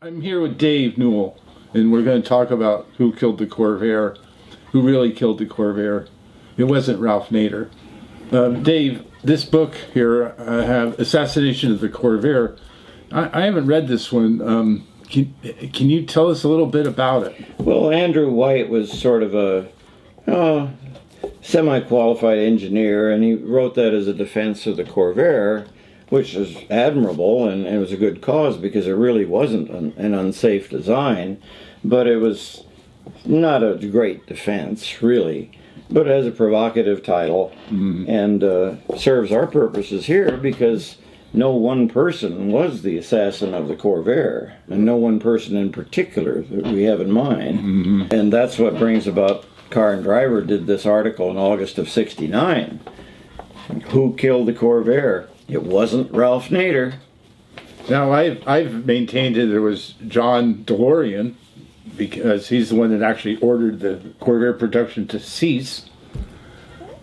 I'm here with Dave Newell, and we're going to talk about who killed the Corvair, who really killed the Corvair. It wasn't Ralph Nader. Dave, this book here, I have Assassination of the Corvair. I haven't read this one. Can you tell us a little bit about it? Well, Andrew White was sort of a semi-qualified engineer, and he wrote that as a defense of the Corvair, which is admirable, and it was a good cause because it really wasn't an unsafe design, but it was not a great defense, really. But it has a provocative title, and serves our purposes here because no one person was the assassin of the Corvair, and no one person in particular that we have in mind. And that's what brings about Car and Driver did this article in August of '69. Who killed the Corvair? It wasn't Ralph Nader. Now, I've maintained that it was John DeLorean, because he's the one that actually ordered the Corvair production to cease.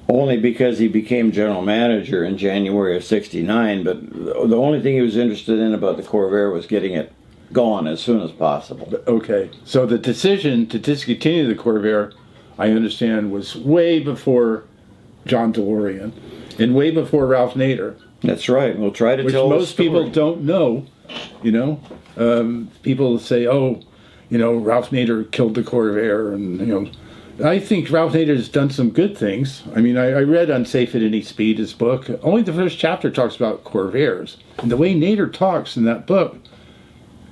Only because he became general manager in January of '69, but the only thing he was interested in about the Corvair was getting it gone as soon as possible. Okay, so the decision to discontinue the Corvair, I understand, was way before John DeLorean and way before Ralph Nader. That's right. We'll try to tell most people don't know. People say, "Oh, Ralph Nader killed the Corvair," and I think Ralph Nader has done some good things. I mean, I read Unsafe at Any Speed, his book. Only the first chapter talks about Corvairs, and the way Nader talks in that book,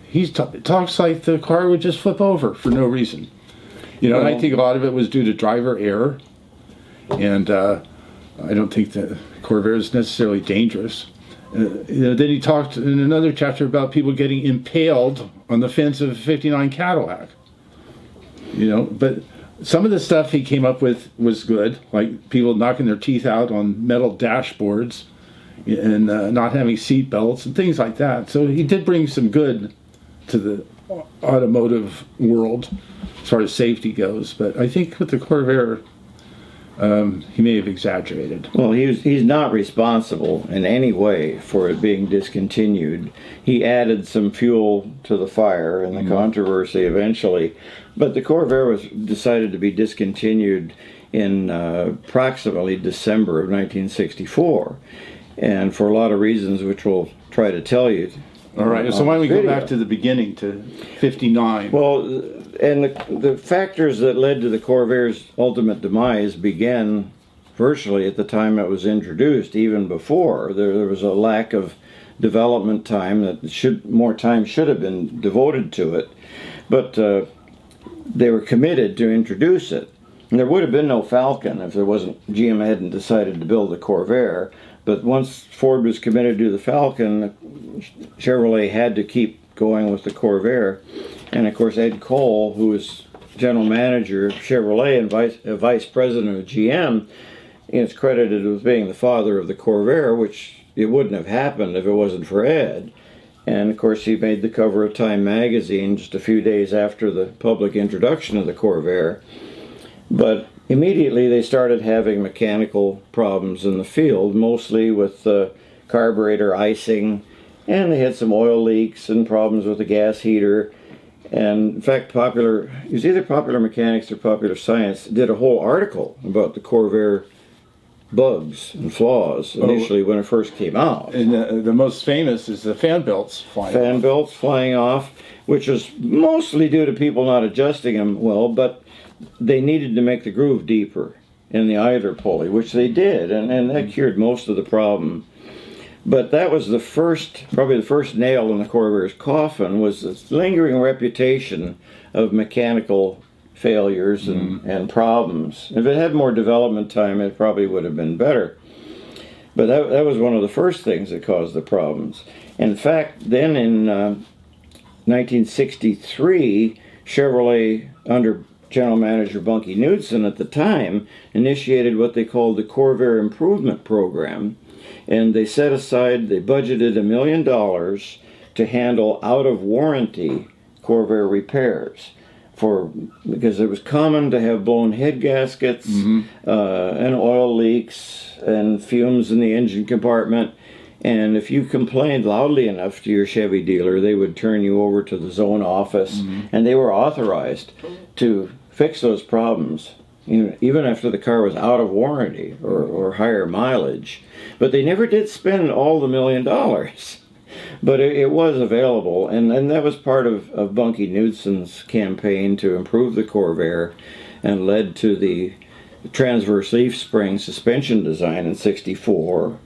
he talks like the car would just flip over for no reason. And I think a lot of it was due to driver error, and I don't think the Corvair is necessarily dangerous. Then he talked in another chapter about people getting impaled on the fence of a '59 Cadillac. But some of the stuff he came up with was good, like people knocking their teeth out on metal dashboards and not having seat belts and things like that. So he did bring some good to the automotive world as far as safety goes. But I think with the Corvair, he may have exaggerated. Well, he's not responsible in any way for it being discontinued. He added some fuel to the fire and the controversy eventually. But the Corvair was decided to be discontinued in approximately December of 1964. And for a lot of reasons, which we'll try to tell you. All right, so why don't we go back to the beginning, to '59? Well, and the factors that led to the Corvair's ultimate demise began virtually at the time it was introduced, even before. There was a lack of development time that more time should have been devoted to it. But they were committed to introduce it. And there would have been no Falcon if GM hadn't decided to build the Corvair. But once Ford was committed to the Falcon, Chevrolet had to keep going with the Corvair. And of course, Ed Cole, who was general manager of Chevrolet and vice president of GM, is credited with being the father of the Corvair, which it wouldn't have happened if it wasn't for Ed. And of course, he made the cover of Time magazine just a few days after the public introduction of the Corvair. But immediately they started having mechanical problems in the field, mostly with carburetor icing, and they had some oil leaks and problems with the gas heater. And in fact, it was either Popular Mechanics or Popular Science did a whole article about the Corvair bugs and flaws initially when it first came out. And the most famous is the fan belts flying off, which is mostly due to people not adjusting them well, but they needed to make the groove deeper in the idler pulley, which they did, and that cured most of the problem. But that was probably the first nail in the Corvair's coffin, was this lingering reputation of mechanical failures and problems. If it had more development time, it probably would have been better. But that was one of the first things that caused the problems. In fact, then in 1963, Chevrolet, under general manager Bunky Knudsen at the time, initiated what they called the Corvair Improvement Program. And they budgeted $1 million to handle out-of-warranty Corvair repairs. Because it was common to have blown head gaskets and oil leaks and fumes in the engine compartment, And if you complained loudly enough to your Chevy dealer, they would turn you over to the zone office, and they were authorized to fix those problems, even after the car was out of warranty or higher mileage. But they never did spend all the $1 million. But it was available, and that was part of Bunky Knudsen's campaign to improve the Corvair, and led to the transverse leaf spring suspension design in '64,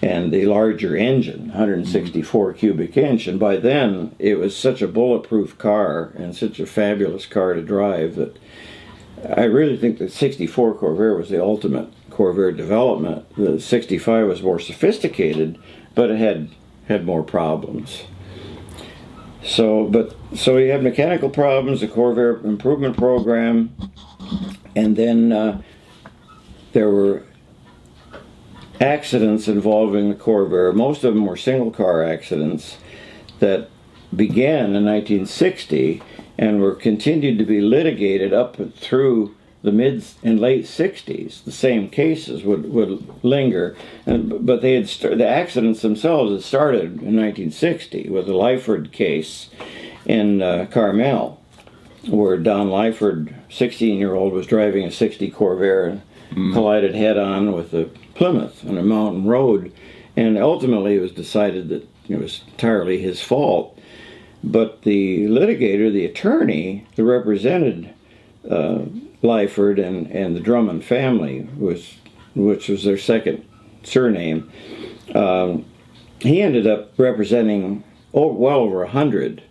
and the larger engine, 164 cubic inch. And by then, it was such a bulletproof car and such a fabulous car to drive that I really think the '64 Corvair was the ultimate Corvair development. The '65 was more sophisticated, but it had more problems. So we had mechanical problems, the Corvair improvement program, and then there were accidents involving the Corvair. Most of them were single car accidents that began in 1960 and were continued to be litigated up through the mid and late 60s. The same cases would linger, but the accidents themselves had started in 1960 with the Lyford case in Carmel, where Don Lyford, 16-year-old, was driving a '60 Corvair and collided head-on with a Plymouth on a mountain road, and ultimately it was decided that it was entirely his fault. But the litigator, the attorney that represented Lyford and the Drummond family, which was their second surname, he ended up representing well over 100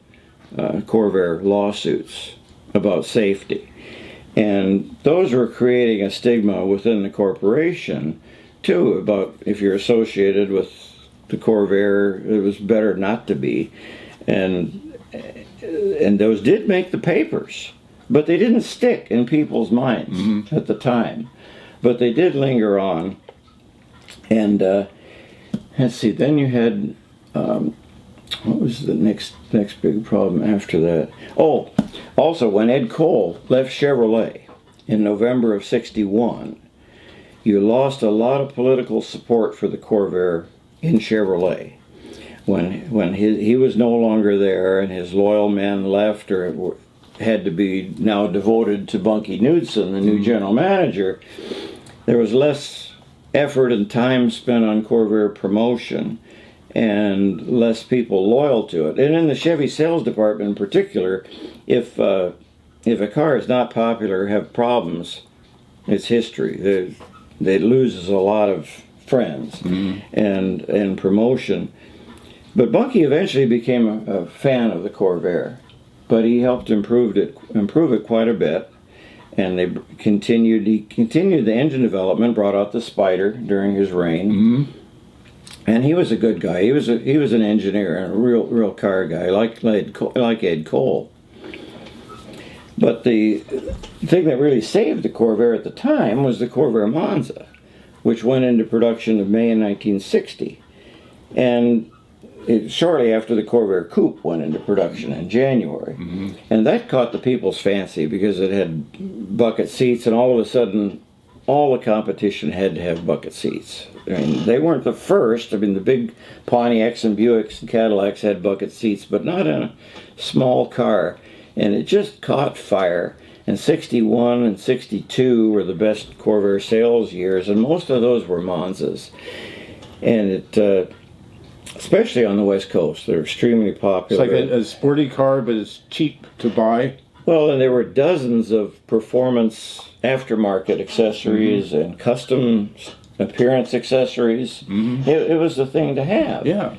Corvair lawsuits about safety. And those were creating a stigma within the corporation, too, about if you're associated with the Corvair, it was better not to be. And those did make the papers, but they didn't stick in people's minds at the time. But they did linger on. And let's see, then you had, what was the next big problem after that? Oh, also when Ed Cole left Chevrolet in November of '61, you lost a lot of political support for the Corvair in Chevrolet. When he was no longer there and his loyal men left or had to be now devoted to Bunky Knudsen, the new general manager, there was less effort and time spent on Corvair promotion and less people loyal to it. And in the Chevy sales department in particular, if a car is not popular, have problems, it's history. It loses a lot of friends and promotion. But Bunky eventually became a fan of the Corvair, but he helped improve it quite a bit, and he continued the engine development, brought out the Spider during his reign, and he was a good guy. He was an engineer and a real car guy, like Ed Cole. But the thing that really saved the Corvair at the time was the Corvair Monza, which went into production in May of 1960, and shortly after the Corvair Coupe went into production in January. And that caught the people's fancy because it had bucket seats, and all of a sudden all the competition had to have bucket seats. I mean, they weren't the first. I mean, the big Pontiacs and Buicks and Cadillacs had bucket seats, but not in a small car. And it just caught fire. And '61 and '62 were the best Corvair sales years, and most of those were Monzas. And it especially on the West Coast, they're extremely popular. It's like a sporty car, but it's cheap to buy. Well, and there were dozens of performance aftermarket accessories and custom appearance accessories. It was the thing to have. Yeah.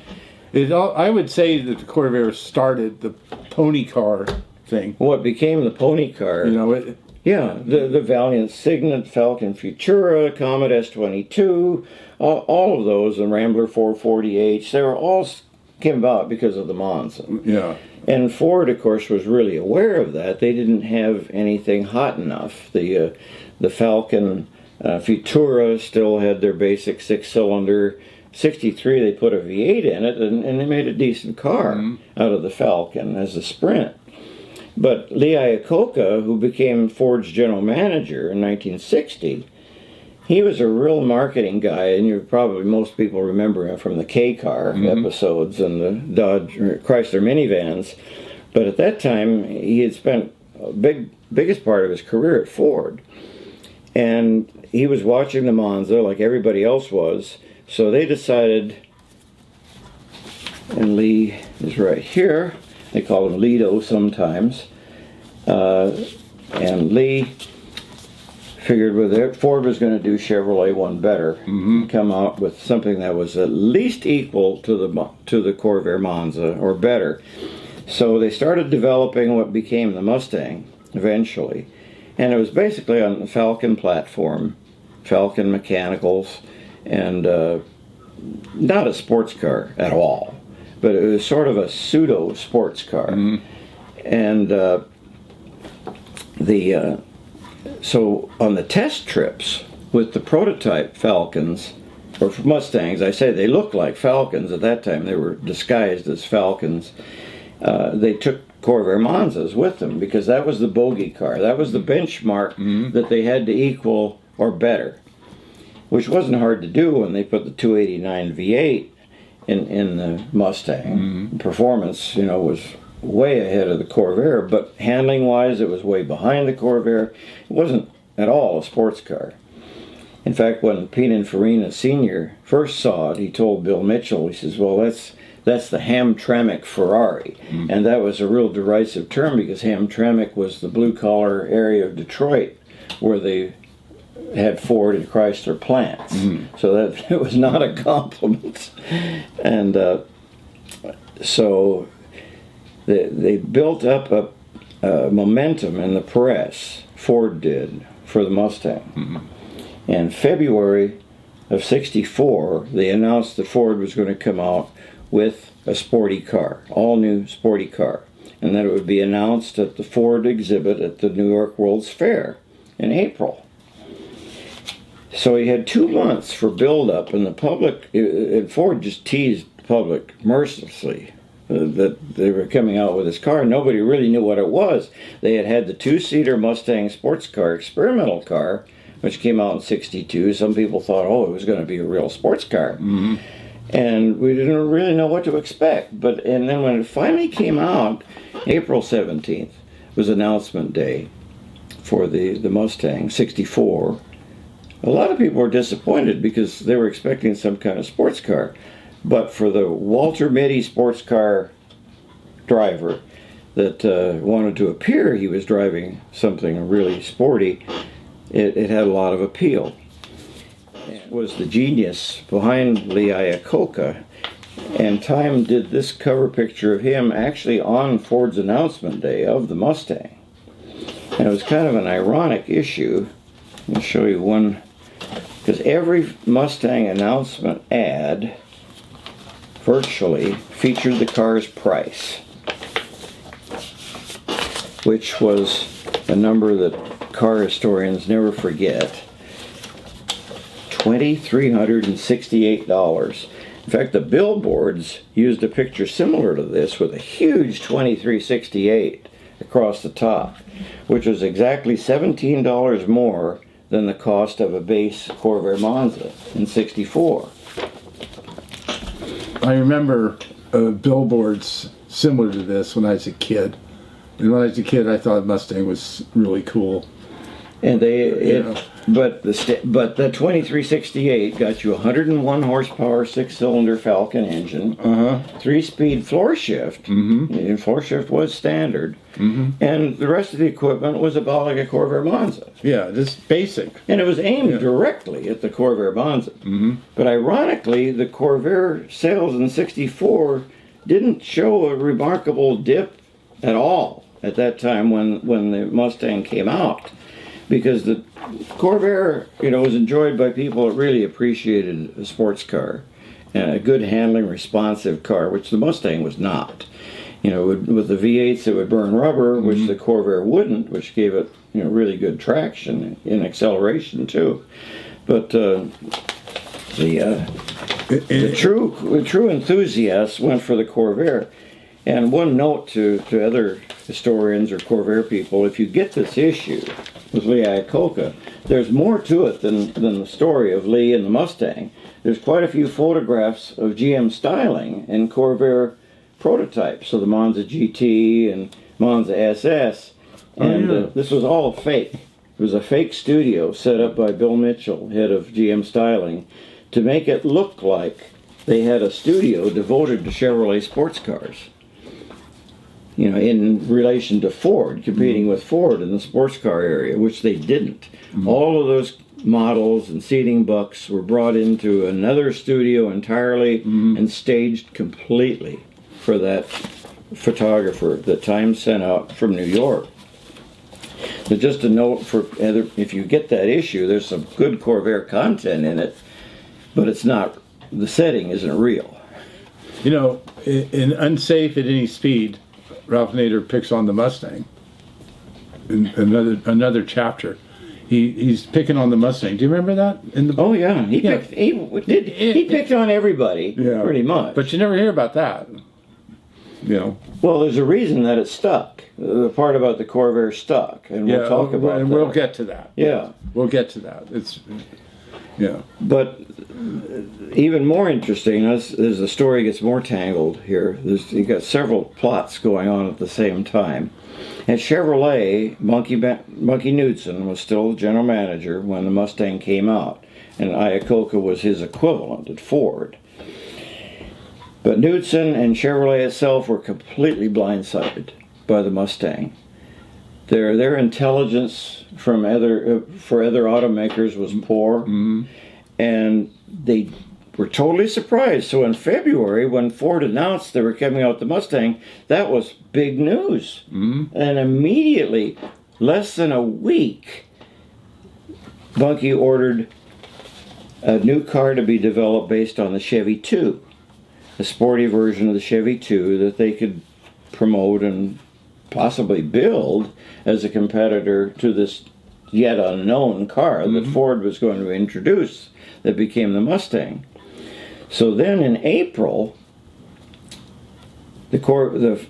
I would say that the Corvair started the pony car thing. What became the pony car? The Valiant Signet, Falcon Futura, Comet S22, all of those, and Rambler 440H, they were all came about because of the Monza. Yeah. And Ford, of course, was really aware of that. They didn't have anything hot enough. The Falcon Futura still had their basic 6-cylinder. '63, they put a V8 in it, and they made a decent car out of the Falcon as a Sprint. But Lee Iacocca, who became Ford's general manager in 1960, he was a real marketing guy, and most people remember him from the K-Car episodes and the Dodge or Chrysler minivans. But at that time, he had spent a biggest part of his career at Ford. And he was watching the Monza like everybody else was. So they decided, and Lee is right here. They call him Lido sometimes. And Lee figured with it, Ford was going to do Chevrolet one better, come out with something that was at least equal to the Corvair Monza or better. So they started developing what became the Mustang eventually, and it was basically on the Falcon platform, Falcon mechanicals, and not a sports car at all, but it was sort of a pseudo sports car, and so on the test trips with the prototype Falcons, or Mustangs, I say they looked like Falcons at that time. They were disguised as Falcons. They took Corvair Monzas with them because that was the bogey car. That was the benchmark that they had to equal or better, which wasn't hard to do when they put the 289 V8 in the Mustang. Performance, was way ahead of the Corvair, but handling-wise, it was way behind the Corvair. It wasn't at all a sports car. In fact, when Pininfarina Sr. first saw it, he told Bill Mitchell, he says, well, that's the Hamtramck Ferrari. And that was a real derisive term because Hamtramck was the blue-collar area of Detroit where they had Ford and Chrysler plants. So that it was not a compliment. And so they built up a momentum in the press, Ford did, for the Mustang. In February of '64, they announced that Ford was going to come out with a sporty car, all-new sporty car, and that it would be announced at the Ford exhibit at the New York World's Fair in April. So he had 2 months for build-up, and the public, and Ford just teased the public mercilessly that they were coming out with this car. Nobody really knew what it was. They had the 2-seater Mustang sports car, experimental car, which came out in '62. Some people thought, it was going to be a real sports car. And we didn't really know what to expect. And then when it finally came out, April 17th was announcement day for the Mustang, '64. A lot of people were disappointed because they were expecting some kind of sports car. But for the Walter Mitty sports car driver that wanted to appear he was driving something really sporty, it had a lot of appeal. It was the genius behind Lee Iacocca, and Time did this cover picture of him actually on Ford's announcement day of the Mustang. And it was kind of an ironic issue. I'll show you one, because every Mustang announcement ad virtually featured the car's price, which was a number that car historians never forget. $2,368. In fact, the billboards used a picture similar to this with a huge $2,368 across the top, which was exactly $17 more than the cost of a base Corvair Monza in '64. I remember billboards similar to this when I was a kid. And when I was a kid, I thought Mustang was really cool. And but the 2368 got you 101 horsepower 6-cylinder Falcon engine, 3-speed floor shift, and floor shift was standard, and the rest of the equipment was about like a Corvair Monza. Yeah, just basic. And it was aimed directly at the Corvair Monza. But ironically, the Corvair sales in '64 didn't show a remarkable dip at all at that time when the Mustang came out. Because the Corvair, was enjoyed by people that really appreciated a sports car and a good handling, responsive car, which the Mustang was not. With the V8s, it would burn rubber, which the Corvair wouldn't, which gave it, really good traction and acceleration too. But the true enthusiasts went for the Corvair. And one note to other historians or Corvair people, if you get this issue with Lee Iacocca, there's more to it than the story of Lee and the Mustang. There's quite a few photographs of GM styling and Corvair prototypes, so the Monza GT and Monza SS, and this was all fake. It was a fake studio set up by Bill Mitchell, head of GM styling, to make it look like they had a studio devoted to Chevrolet sports cars. You know, in relation to Ford, competing with Ford in the sports car area, which they didn't. All of those models and seating bucks were brought into another studio entirely and staged completely for that photographer that Time sent out from New York. But just a note for if you get that issue, there's some good Corvair content in it, but it's not, the setting isn't real. You know, in Unsafe at Any Speed, Ralph Nader picks on the Mustang. In another chapter, he's picking on the Mustang. Do you remember that in the book? Oh yeah, he picked on everybody, pretty much. But you never hear about that. You know. Well, there's a reason that it stuck. The part about the Corvair stuck, and we'll talk about that. And we'll get to that. Yeah, we'll get to that. But even more interesting, as the story gets more tangled here, you got several plots going on at the same time. At Chevrolet, Monkey Knudsen was still the general manager when the Mustang came out, and Iacocca was his equivalent at Ford. But Knudsen and Chevrolet itself were completely blindsided by the Mustang. Their intelligence for other automakers was poor, and they were totally surprised. So in February, when Ford announced they were coming out with the Mustang, that was big news. And immediately, less than a week, Bunky ordered a new car to be developed based on the Chevy 2, a sporty version of the Chevy 2 that they could promote and possibly build as a competitor to this yet unknown car that Ford was going to introduce that became the Mustang. So then in April, the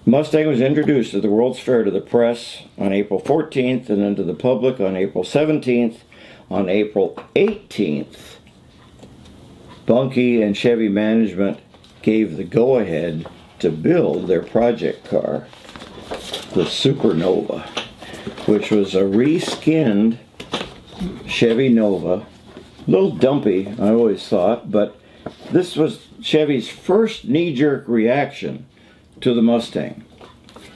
Mustang was introduced at the World's Fair to the press on April 14th and then to the public on April 17th. On April 18th, Bunky and Chevy management gave the go-ahead to build their project car, the Supernova, which was a reskinned Chevy Nova. A little dumpy, I always thought, but this was Chevy's first knee-jerk reaction to the Mustang.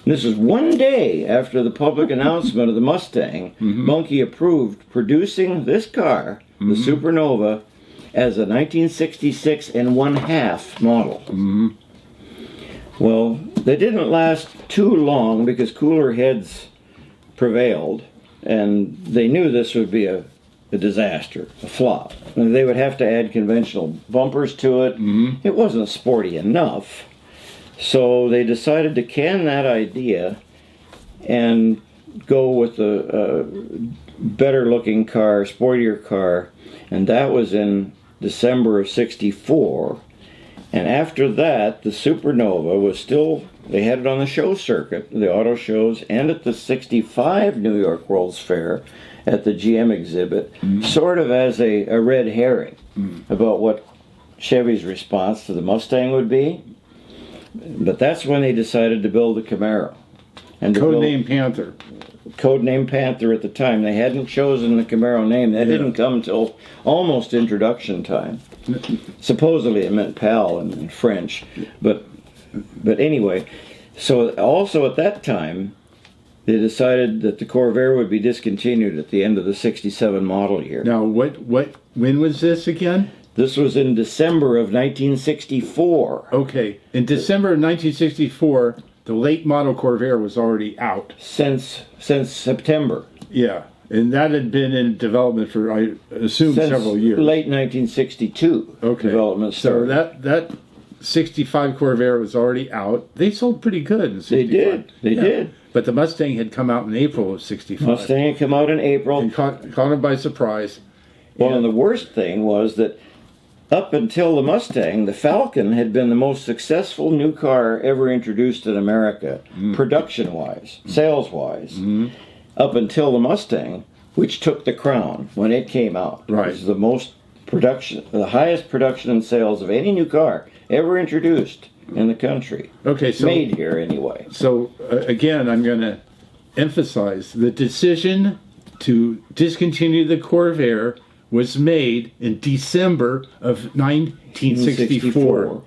And this is one day after the public announcement of the Mustang. Bunky approved producing this car, the Supernova, as a 1966 and one-half model. Well, they didn't last too long because cooler heads prevailed, and they knew this would be a disaster, a flop. And they would have to add conventional bumpers to it. It wasn't sporty enough. So they decided to can that idea and go with a better-looking car, sportier car, and that was in December of '64. And after that, the Supernova was still, they had it on the show circuit, the auto shows, and at the '65 New York World's Fair at the GM exhibit, sort of as a red herring about what Chevy's response to the Mustang would be. But that's when they decided to build the Camaro. And Codename Panther. Codename Panther at the time. They hadn't chosen the Camaro name. That didn't come until almost introduction time. Supposedly it meant pal in French. But anyway, so also at that time, they decided that the Corvair would be discontinued at the end of the '67 model year. Now, when was this again? This was in December of 1964. Okay. In December of 1964, the late model Corvair was already out. Since September. Yeah. And that had been in development for, I assume, several years. Late 1962. Okay. Development started. So that 65 Corvair was already out. They sold pretty good in 65. They did. But the Mustang had come out in April of 65. Mustang had come out in April. And caught them by surprise. Well, and the worst thing was that up until the Mustang, the Falcon had been the most successful new car ever introduced in America, production-wise, sales-wise, up until the Mustang, which took the crown when it came out. Right. It was the most production, the highest production and sales of any new car ever introduced in the country. Okay, so made here anyway. So again, I'm going to emphasize the decision to discontinue the Corvair was made in December of 1964.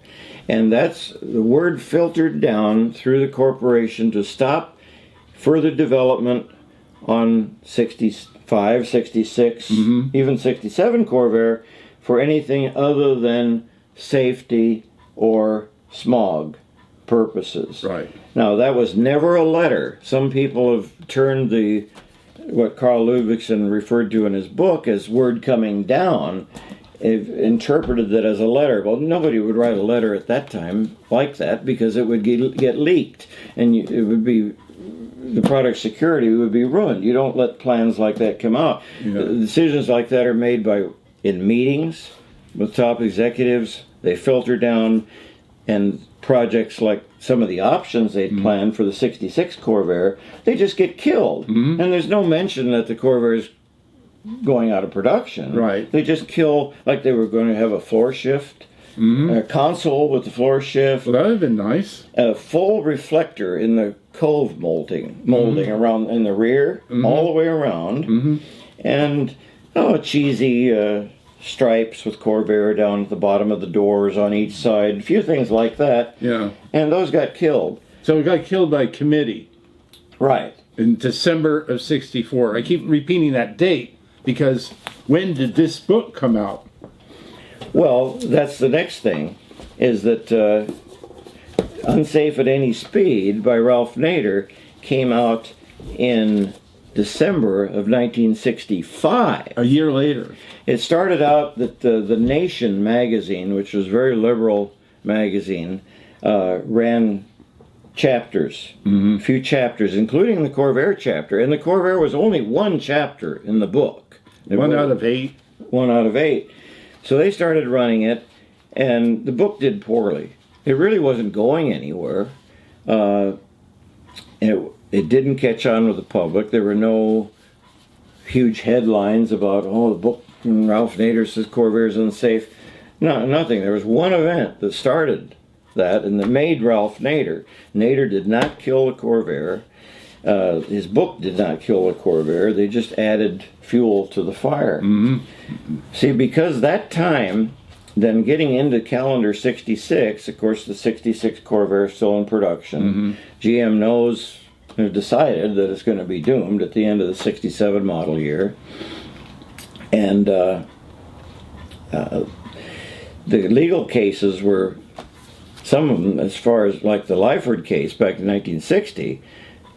And that's the word filtered down through the corporation to stop further development on 65, 66, even 67 Corvair for anything other than safety or smog purposes. Right. Now, that was never a letter. Some people have turned what Carl Ludwigson referred to in his book as word coming down, interpreted that as a letter. Well, nobody would write a letter at that time like that because it would get leaked, and it would be, the product security would be ruined. You don't let plans like that come out. Yeah. Decisions like that are made in meetings with top executives. They filter down, and projects like some of the options they'd planned for the 66 Corvair, they just get killed. And there's no mention that the Corvair is going out of production. Right. They just kill, like they were going to have a floor shift, a console with the floor shift, Well, that would have been nice. a full reflector in the cove molding around in the rear, all the way around, and cheesy stripes with Corvair down at the bottom of the doors on each side, a few things like that. Yeah. And those got killed. So it got killed by committee Right. in December of 64. I keep repeating that date because when did this book come out? Well, that's the next thing, is that Unsafe at Any Speed by Ralph Nader came out in December of 1965. A year later. It started out that the Nation magazine, which was a very liberal magazine, ran chapters, a few chapters, including the Corvair chapter. And the Corvair was only one chapter in the book. One out of 8. 1 out of 8. So they started running it, and the book did poorly. It really wasn't going anywhere. It didn't catch on with the public. There were no huge headlines about, the book, Ralph Nader says Corvair's unsafe. No, nothing. There was one event that started that and that made Ralph Nader. Nader did not kill the Corvair. His book did not kill the Corvair. They just added fuel to the fire. See, because that time, then getting into calendar 66, of course the 66 Corvair is still in production. GM have decided that it's going to be doomed at the end of the 67 model year. And the legal cases were, some of them, as far as like the Lyford case back in 1960,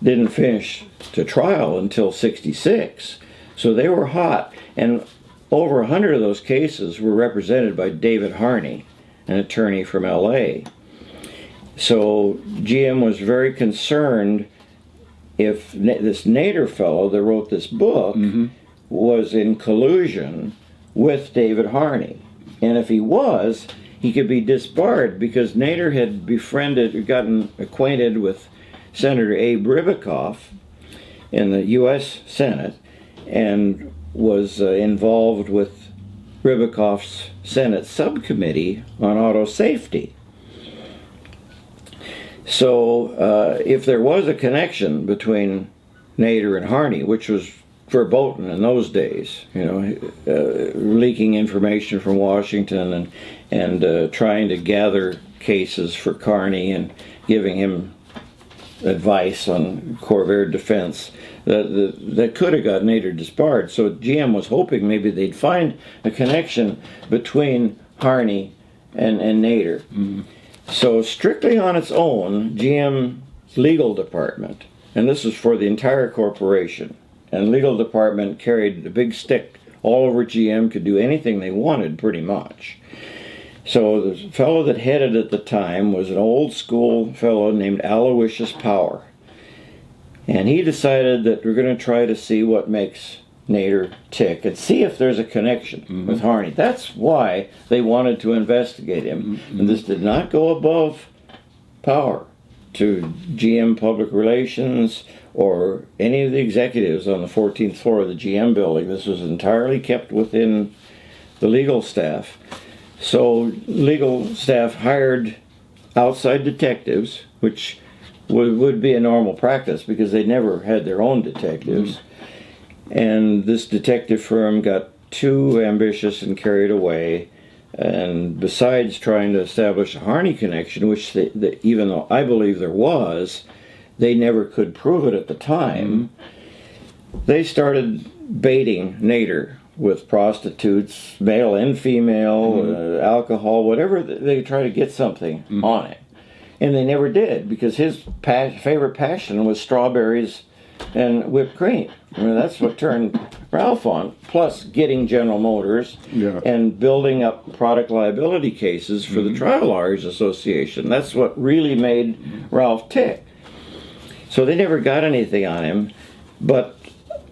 didn't finish to trial until 66. So they were hot. And over 100 of those cases were represented by David Harney, an attorney from LA. So GM was very concerned if this Nader fellow that wrote this book was in collusion with David Harney. And if he was, he could be disbarred because Nader had gotten acquainted with Senator Abe Ribicoff in the U.S. Senate and was involved with Ribicoff's Senate subcommittee on auto safety. So if there was a connection between Nader and Harney, which was verboten in those days, leaking information from Washington and trying to gather cases for Carney and giving him advice on Corvair defense, that could have got Nader disbarred. So GM was hoping maybe they'd find a connection between Harney and Nader. So strictly on its own, GM's legal department, and this was for the entire corporation, and legal department carried a big stick all over GM, could do anything they wanted pretty much. So the fellow that headed at the time was an old school fellow named Aloysius Power. And he decided that we're going to try to see what makes Nader tick and see if there's a connection with Harney. That's why they wanted to investigate him. And this did not go above power to GM Public Relations or any of the executives on the 14th floor of the GM building. This was entirely kept within the legal staff. So legal staff hired outside detectives, which would be a normal practice because they never had their own detectives. And this detective firm got too ambitious and carried away. And besides trying to establish a Harney connection, which even though I believe there was, they never could prove it at the time, they started baiting Nader with prostitutes, male and female, alcohol, whatever. They try to get something on it. And they never did, because his favorite passion was strawberries and whipped cream. I mean, that's what turned Ralph on, plus getting General Motors and building up product liability cases for the Trial Lawyers Association. That's what really made Ralph tick. So they never got anything on him, but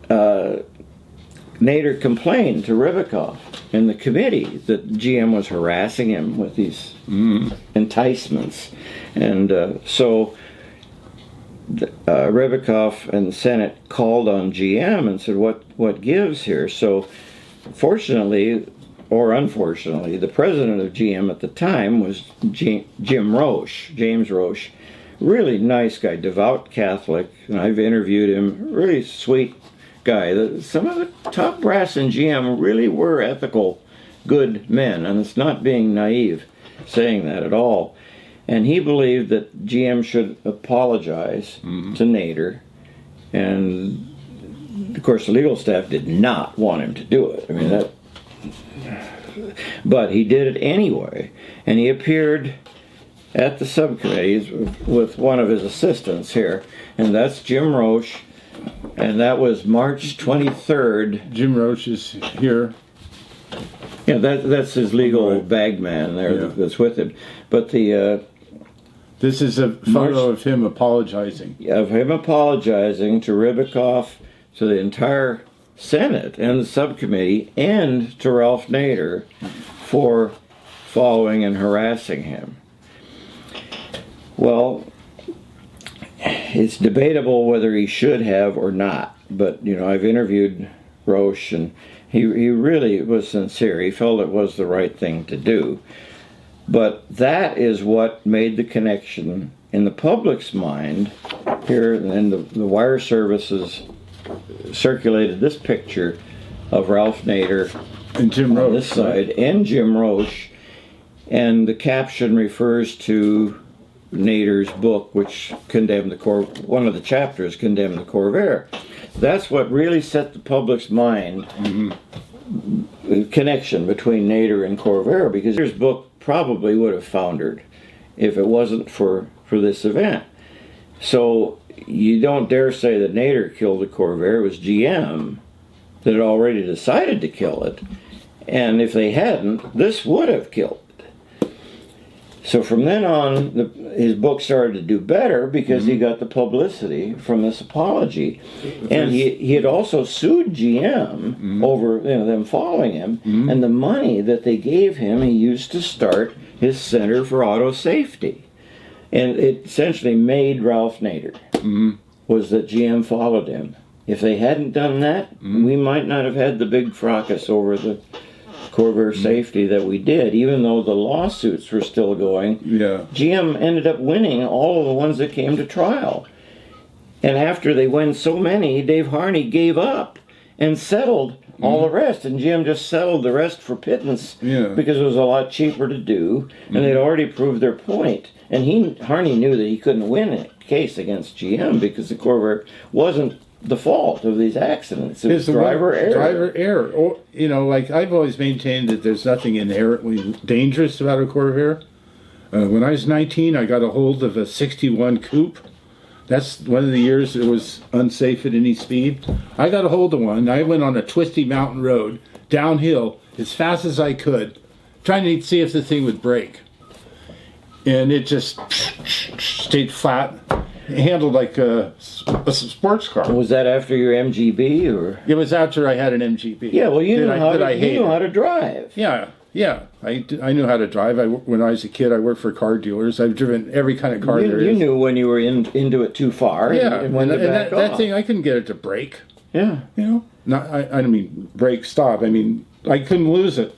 Nader complained to Ribicoff in the committee that GM was harassing him with these enticements. And so Ribicoff and the Senate called on GM and said, what gives here? So fortunately, or unfortunately, the president of GM at the time was James Roche. Really nice guy, devout Catholic, and I've interviewed him, really sweet guy. Some of the top brass in GM really were ethical, good men, and it's not being naive saying that at all. And he believed that GM should apologize to Nader, and of course the legal staff did not want him to do it. I mean but he did it anyway, and he appeared at the subcommittees with one of his assistants here, and that's Jim Roche, and that was March 23rd. Jim Roche is here. Yeah, that's his legal bag man there that's with him. But this is a photo of him apologizing. Of him apologizing to Ribicoff, to the entire Senate and the subcommittee, and to Ralph Nader for following and harassing him. Well, it's debatable whether he should have or not, but I've interviewed Roche, and he really was sincere. He felt it was the right thing to do. But that is what made the connection in the public's mind here, and the wire services circulated this picture of Ralph Nader and Jim Roche on this side, and Jim Roche, and the caption refers to Nader's book, which condemned one of the chapters condemned the Corvair. That's what really set the public's mind, the connection between Nader and Corvair, because Nader's book probably would have foundered if it wasn't for this event. So you don't dare say that Nader killed the Corvair. It was GM that had already decided to kill it, and if they hadn't, this would have killed it. So from then on, his book started to do better because he got the publicity from this apology. And he had also sued GM over them following him, and the money that they gave him he used to start his Center for Auto Safety. And it essentially made Ralph Nader, was that GM followed him. If they hadn't done that, we might not have had the big fracas over the Corvair safety that we did, even though the lawsuits were still going. GM ended up winning all of the ones that came to trial. And after they won so many, Dave Harney gave up and settled all the rest. And GM just settled the rest for pittance because it was a lot cheaper to do, and they'd already proved their point. And Harney knew that he couldn't win a case against GM because the Corvair wasn't the fault of these accidents. It was driver error. Driver error. Or, like I've always maintained that there's nothing inherently dangerous about a Corvair. When I was 19, I got a hold of a 61 coupe. That's one of the years it was unsafe at any speed. I got a hold of one. I went on a twisty mountain road, downhill, as fast as I could, trying to see if the thing would break. And it just stayed flat. handled like a sports car. Was that after your MGB or? It was after I had an MGB. Yeah, well, you knew how to drive. Yeah. I knew how to drive. When I was a kid, I worked for car dealers. I've driven every kind of car there is. You knew when you were into it too far. Yeah, and when that thing, I couldn't get it to brake. Yeah. I don't mean brake, stop. I mean, I couldn't lose it.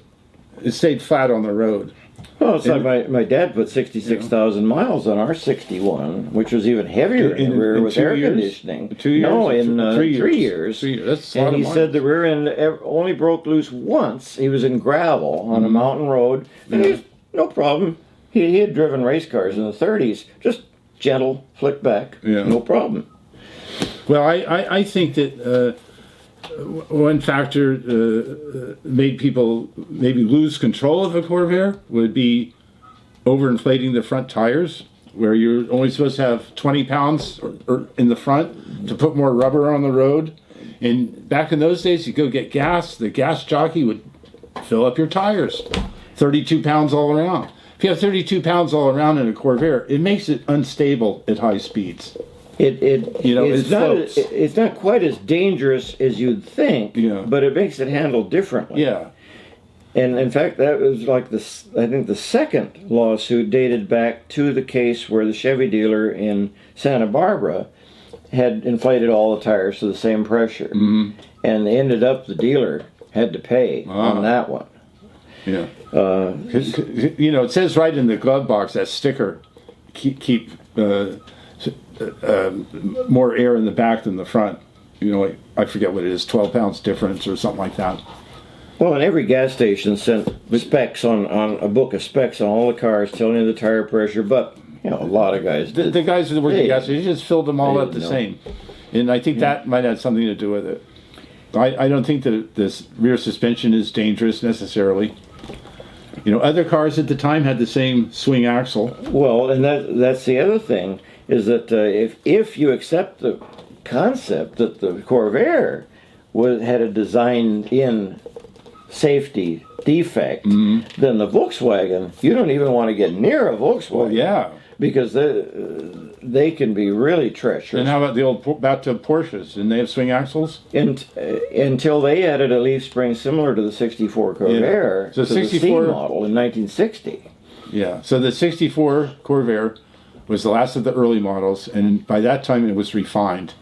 It stayed flat on the road. Well, it's like my dad put 66,000 miles on our 61, which was even heavier in the rear with air conditioning. 2 years? No, in 3 years. 3 years. 3 years. That's a lot and of he miles. said the rear end only broke loose once. He was in gravel on a mountain road, and he was no problem. He had driven race cars in the 30s, just gentle, flick back, no problem. Well, I think that one factor made people maybe lose control of a Corvair would be overinflating the front tires, where you're only supposed to have 20 pounds or in the front to put more rubber on the road. And back in those days, you go get gas, the gas jockey would fill up your tires, 32 pounds all around. If you have 32 pounds all around in a Corvair, it makes it unstable at high speeds. It's not quite as dangerous as you'd think, but it makes it handled differently. Yeah. And in fact, that was like I think the second lawsuit dated back to the case where the Chevy dealer in Santa Barbara had inflated all the tires to the same pressure. And they ended up, the dealer had to pay on that one. Yeah. It says right in the glove box, that sticker, keep more air in the back than the front. I forget what it is, 12 pounds difference or something like that. Well, and every gas station sent specs on a book of specs on all the cars telling you the tire pressure, but a lot of guys did. The guys that work at gas stations just filled them all up the same. And I think that might have something to do with it. I don't think that this rear suspension is dangerous necessarily. Other cars at the time had the same swing axle. Well, and that's the other thing, is that if you accept the concept that the Corvair had a design-in safety defect, then the Volkswagen, you don't even want to get near a Volkswagen. Well, yeah. Because they can be really treacherous. And how about the old bathtub Porsches? Didn't they have swing axles? Until they added a leaf spring similar to the 64 Corvair So to the C model in 1960. Yeah, so the 64 Corvair was the last of the early models, and by that time it was refined.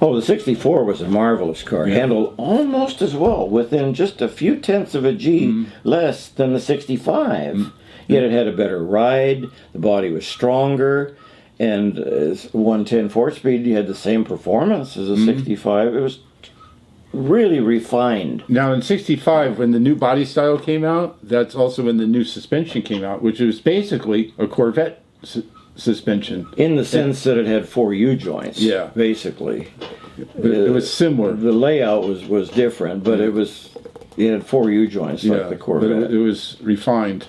Oh, the 64 was a marvelous car. Handled almost as well, within just a few tenths of a G less than the 65. Yet it had a better ride, the body was stronger, and 110 4-speed, you had the same performance as a 65. It was really refined. Now in 65, when the new body style came out, that's also when the new suspension came out, which was basically a Corvette suspension. In the sense that it had 4 U-joints, basically. But it was similar. The layout was different, but it had 4 U-joints like the Corvette. But it was refined.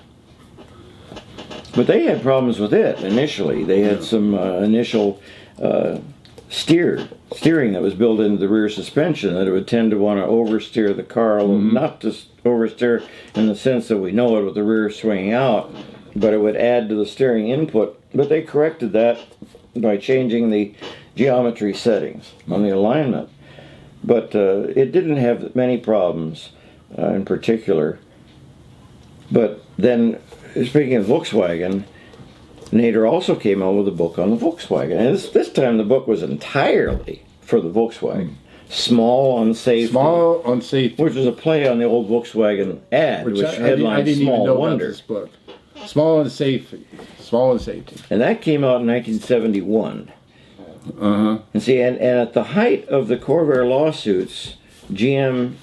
But they had problems with it initially. They had some initial steering that was built into the rear suspension, that it would tend to want to oversteer the car, although not just oversteer in the sense that we know it with the rear swinging out, but it would add to the steering input. But they corrected that by changing the geometry settings on the alignment. But it didn't have many problems in particular. But then, speaking of Volkswagen, Nader also came out with a book on the Volkswagen. And this time the book was entirely for the Volkswagen. Small, unsafe. Small, unsafe. Which was a play on the old Volkswagen ad, which headlined I didn't Small even know Wonder. about this book. Small and Safety. Small and Safety. And that came out in 1971. And see, and at the height of the Corvair lawsuits, GM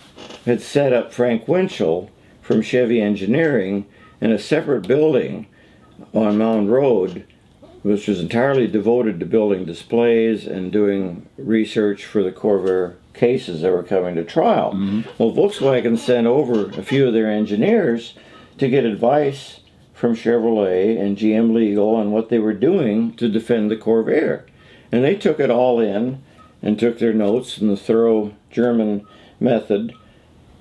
had set up Frank Winchell from Chevy Engineering in a separate building on Mound Road, which was entirely devoted to building displays and doing research for the Corvair cases that were coming to trial. Well, Volkswagen sent over a few of their engineers to get advice from Chevrolet and GM Legal on what they were doing to defend the Corvair. And they took it all in and took their notes in the thorough German method.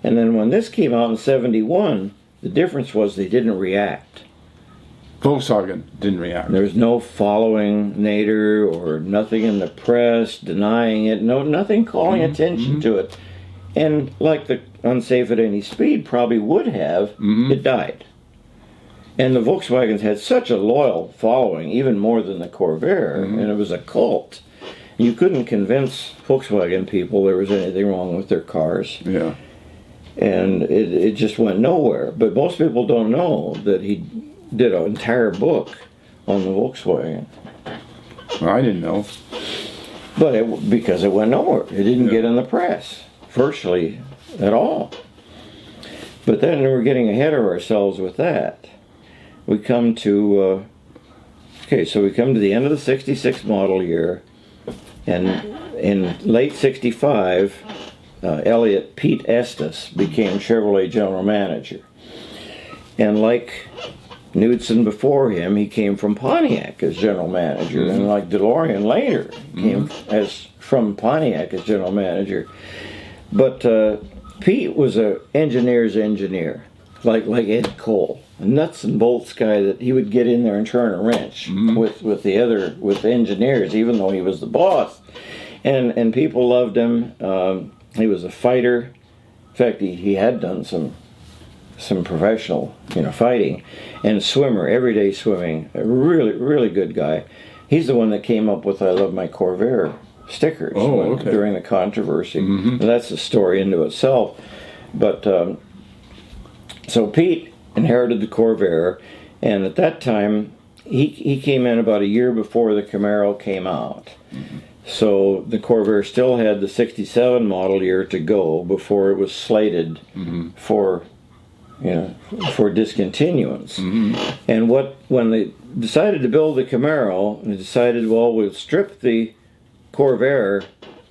And then when this came out in 71, the difference was they didn't react. Volkswagen didn't react. There was no following Nader or nothing in the press denying it. Nothing calling attention to it. And like the Unsafe at Any Speed probably would have, it died. And the Volkswagens had such a loyal following, even more than the Corvair, and it was a cult. You couldn't convince Volkswagen people there was anything wrong with their cars. Yeah. And it just went nowhere. But most people don't know that he did an entire book on the Volkswagen. Well, I didn't know. But because it went nowhere. It didn't get in the press, virtually at all. But then we're getting ahead of ourselves with that. We come to, so we come to the end of the 66 model year, and in late 65, Pete Estes became Chevrolet general manager. And like Knudsen before him, he came from Pontiac as general manager, and like DeLorean later came from Pontiac as general manager. But Pete was an engineer's engineer, like Ed Cole, a nuts and bolts guy that he would get in there and turn a wrench with the engineers, even though he was the boss, and people loved him. He was a fighter. In fact, he had done some professional, fighting, and swimmer, everyday swimming. A really, really good guy. He's the one that came up with "I love my Corvair" stickers during the controversy. And that's a story into itself. But so Pete inherited the Corvair, and at that time he came in about a year before the Camaro came out. So the Corvair still had the 67 model year to go before it was slated for discontinuance. And when they decided to build the Camaro, they decided, well, we'll strip the Corvair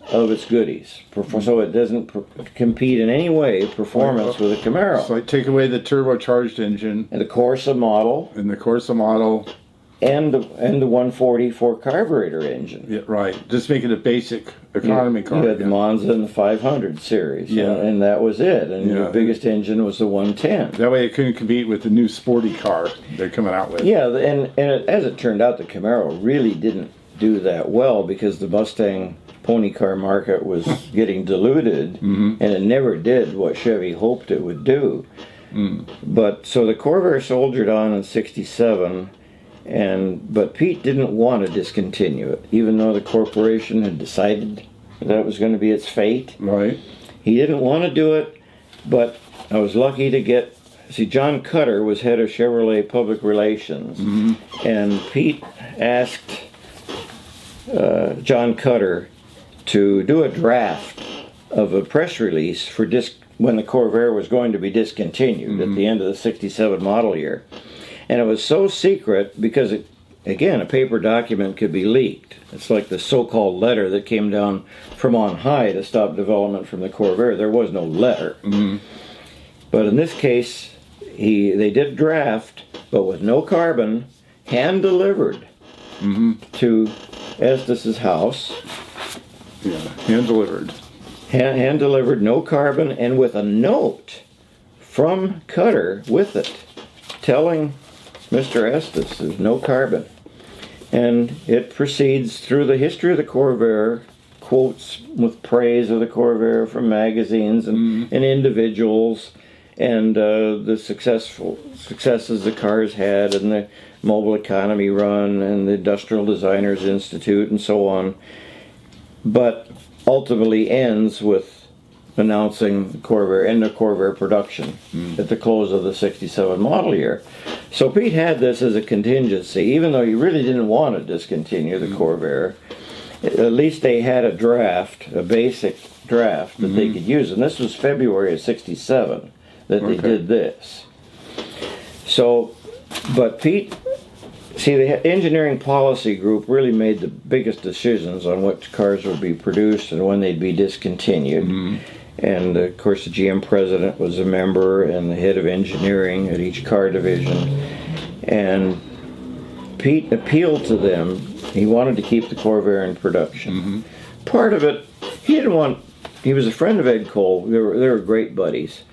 of its goodies, so it doesn't compete in any way performance with the Camaro. So I take away the turbocharged engine, And the Corsa model, and the Corsa model, and the 144 carburetor engine. yeah, right. Just make it a basic economy car. You had the Monza and the 500 series, and that was it. And the biggest engine was the 110. That way it couldn't compete with the new sporty car they're coming out with. Yeah, and as it turned out, the Camaro really didn't do that well because the Mustang pony car market was getting diluted, and it never did what Chevy hoped it would do. But so the Corvair soldiered on in 67, but Pete didn't want to discontinue it, even though the corporation had decided that was going to be its fate. Right. He didn't want to do it, but I was lucky to John Cutter was head of Chevrolet Public Relations, and Pete asked John Cutter to do a draft of a press release for when the Corvair was going to be discontinued at the end of the 67 model year. And it was so secret because, a paper document could be leaked. It's like the so-called letter that came down from on high to stop development from the Corvair. There was no letter. But in this case, they did draft, but with no carbon, hand-delivered to Estes's house. Yeah, hand-delivered. Hand-delivered, no carbon, and with a note from Cutter with it, telling Mr. Estes there's no carbon. And it proceeds through the history of the Corvair, quotes with praise of the Corvair from magazines and individuals, and the successes the cars had, and the Mobile Economy Run, and the Industrial Designers Institute, and so on. But ultimately ends with announcing the Corvair, end of Corvair production at the close of the 67 model year. So Pete had this as a contingency, even though he really didn't want to discontinue the Corvair. At least they had a draft, a basic draft that they could use, and this was February of 67 that they did this. So, but Pete, the engineering policy group really made the biggest decisions on what cars would be produced and when they'd be discontinued. And of course the GM president was a member and the head of engineering at each car division. And Pete appealed to them. He wanted to keep the Corvair in production. Part of it, he was a friend of Ed Cole. They were great buddies.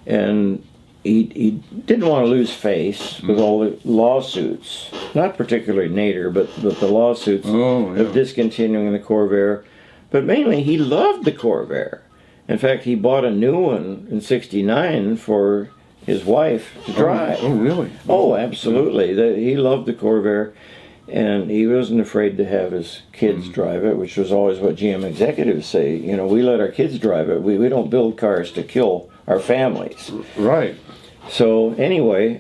And he didn't want to lose face with all the lawsuits, not particularly Nader, but the lawsuits of discontinuing the Corvair. But mainly, he loved the Corvair. In fact, he bought a new one in '69 for his wife to drive. Oh, really? Oh, absolutely. He loved the Corvair, and he wasn't afraid to have his kids drive it, which was always what GM executives say. You know, we let our kids drive it. We don't build cars to kill our families. Right. So anyway,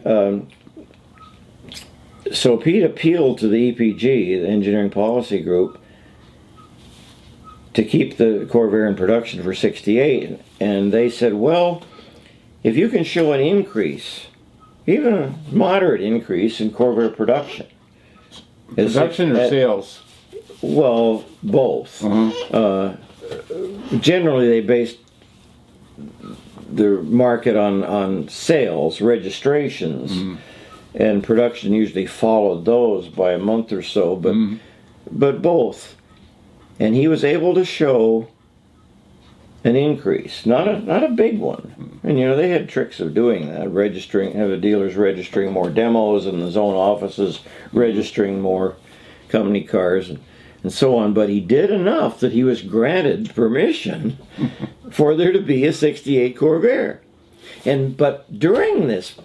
so Pete appealed to the EPG, the Engineering Policy Group, to keep the Corvair in production for '68, and they said, well, if you can show an increase, even a moderate increase in Corvair production. Production or sales? Well, both. Generally, they based the market on sales, registrations, and production usually followed those by a month or so, but both. And he was able to show an increase, not a big one. And you know, they had tricks of doing that, have the dealers registering more demos and the zone offices registering more company cars and so on. But he did enough that he was granted permission for there to be a '68 Corvair. But during this,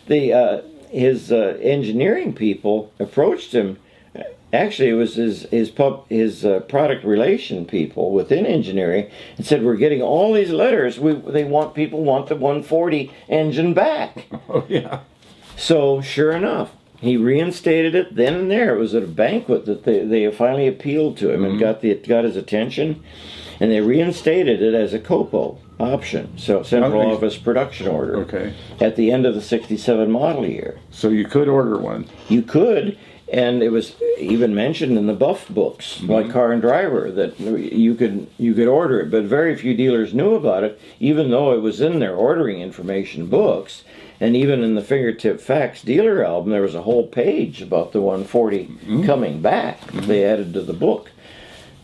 his engineering people approached him. Actually, it was his product relation people within engineering, and said, "We're getting all these letters. People want the 140 engine back." Oh yeah. So sure enough, he reinstated it then and there. It was at a banquet that they finally appealed to him and got his attention, and they reinstated it as a COPO option, so Central Office Production Order. Okay. At the end of the '67 model year. So you could order one. You could. And it was even mentioned in the Buff books, like Car and Driver, that you could order it, but very few dealers knew about it, even though it was in their ordering information books. And even in the Fingertip Facts dealer album, there was a whole page about the 140 coming back. They added to the book,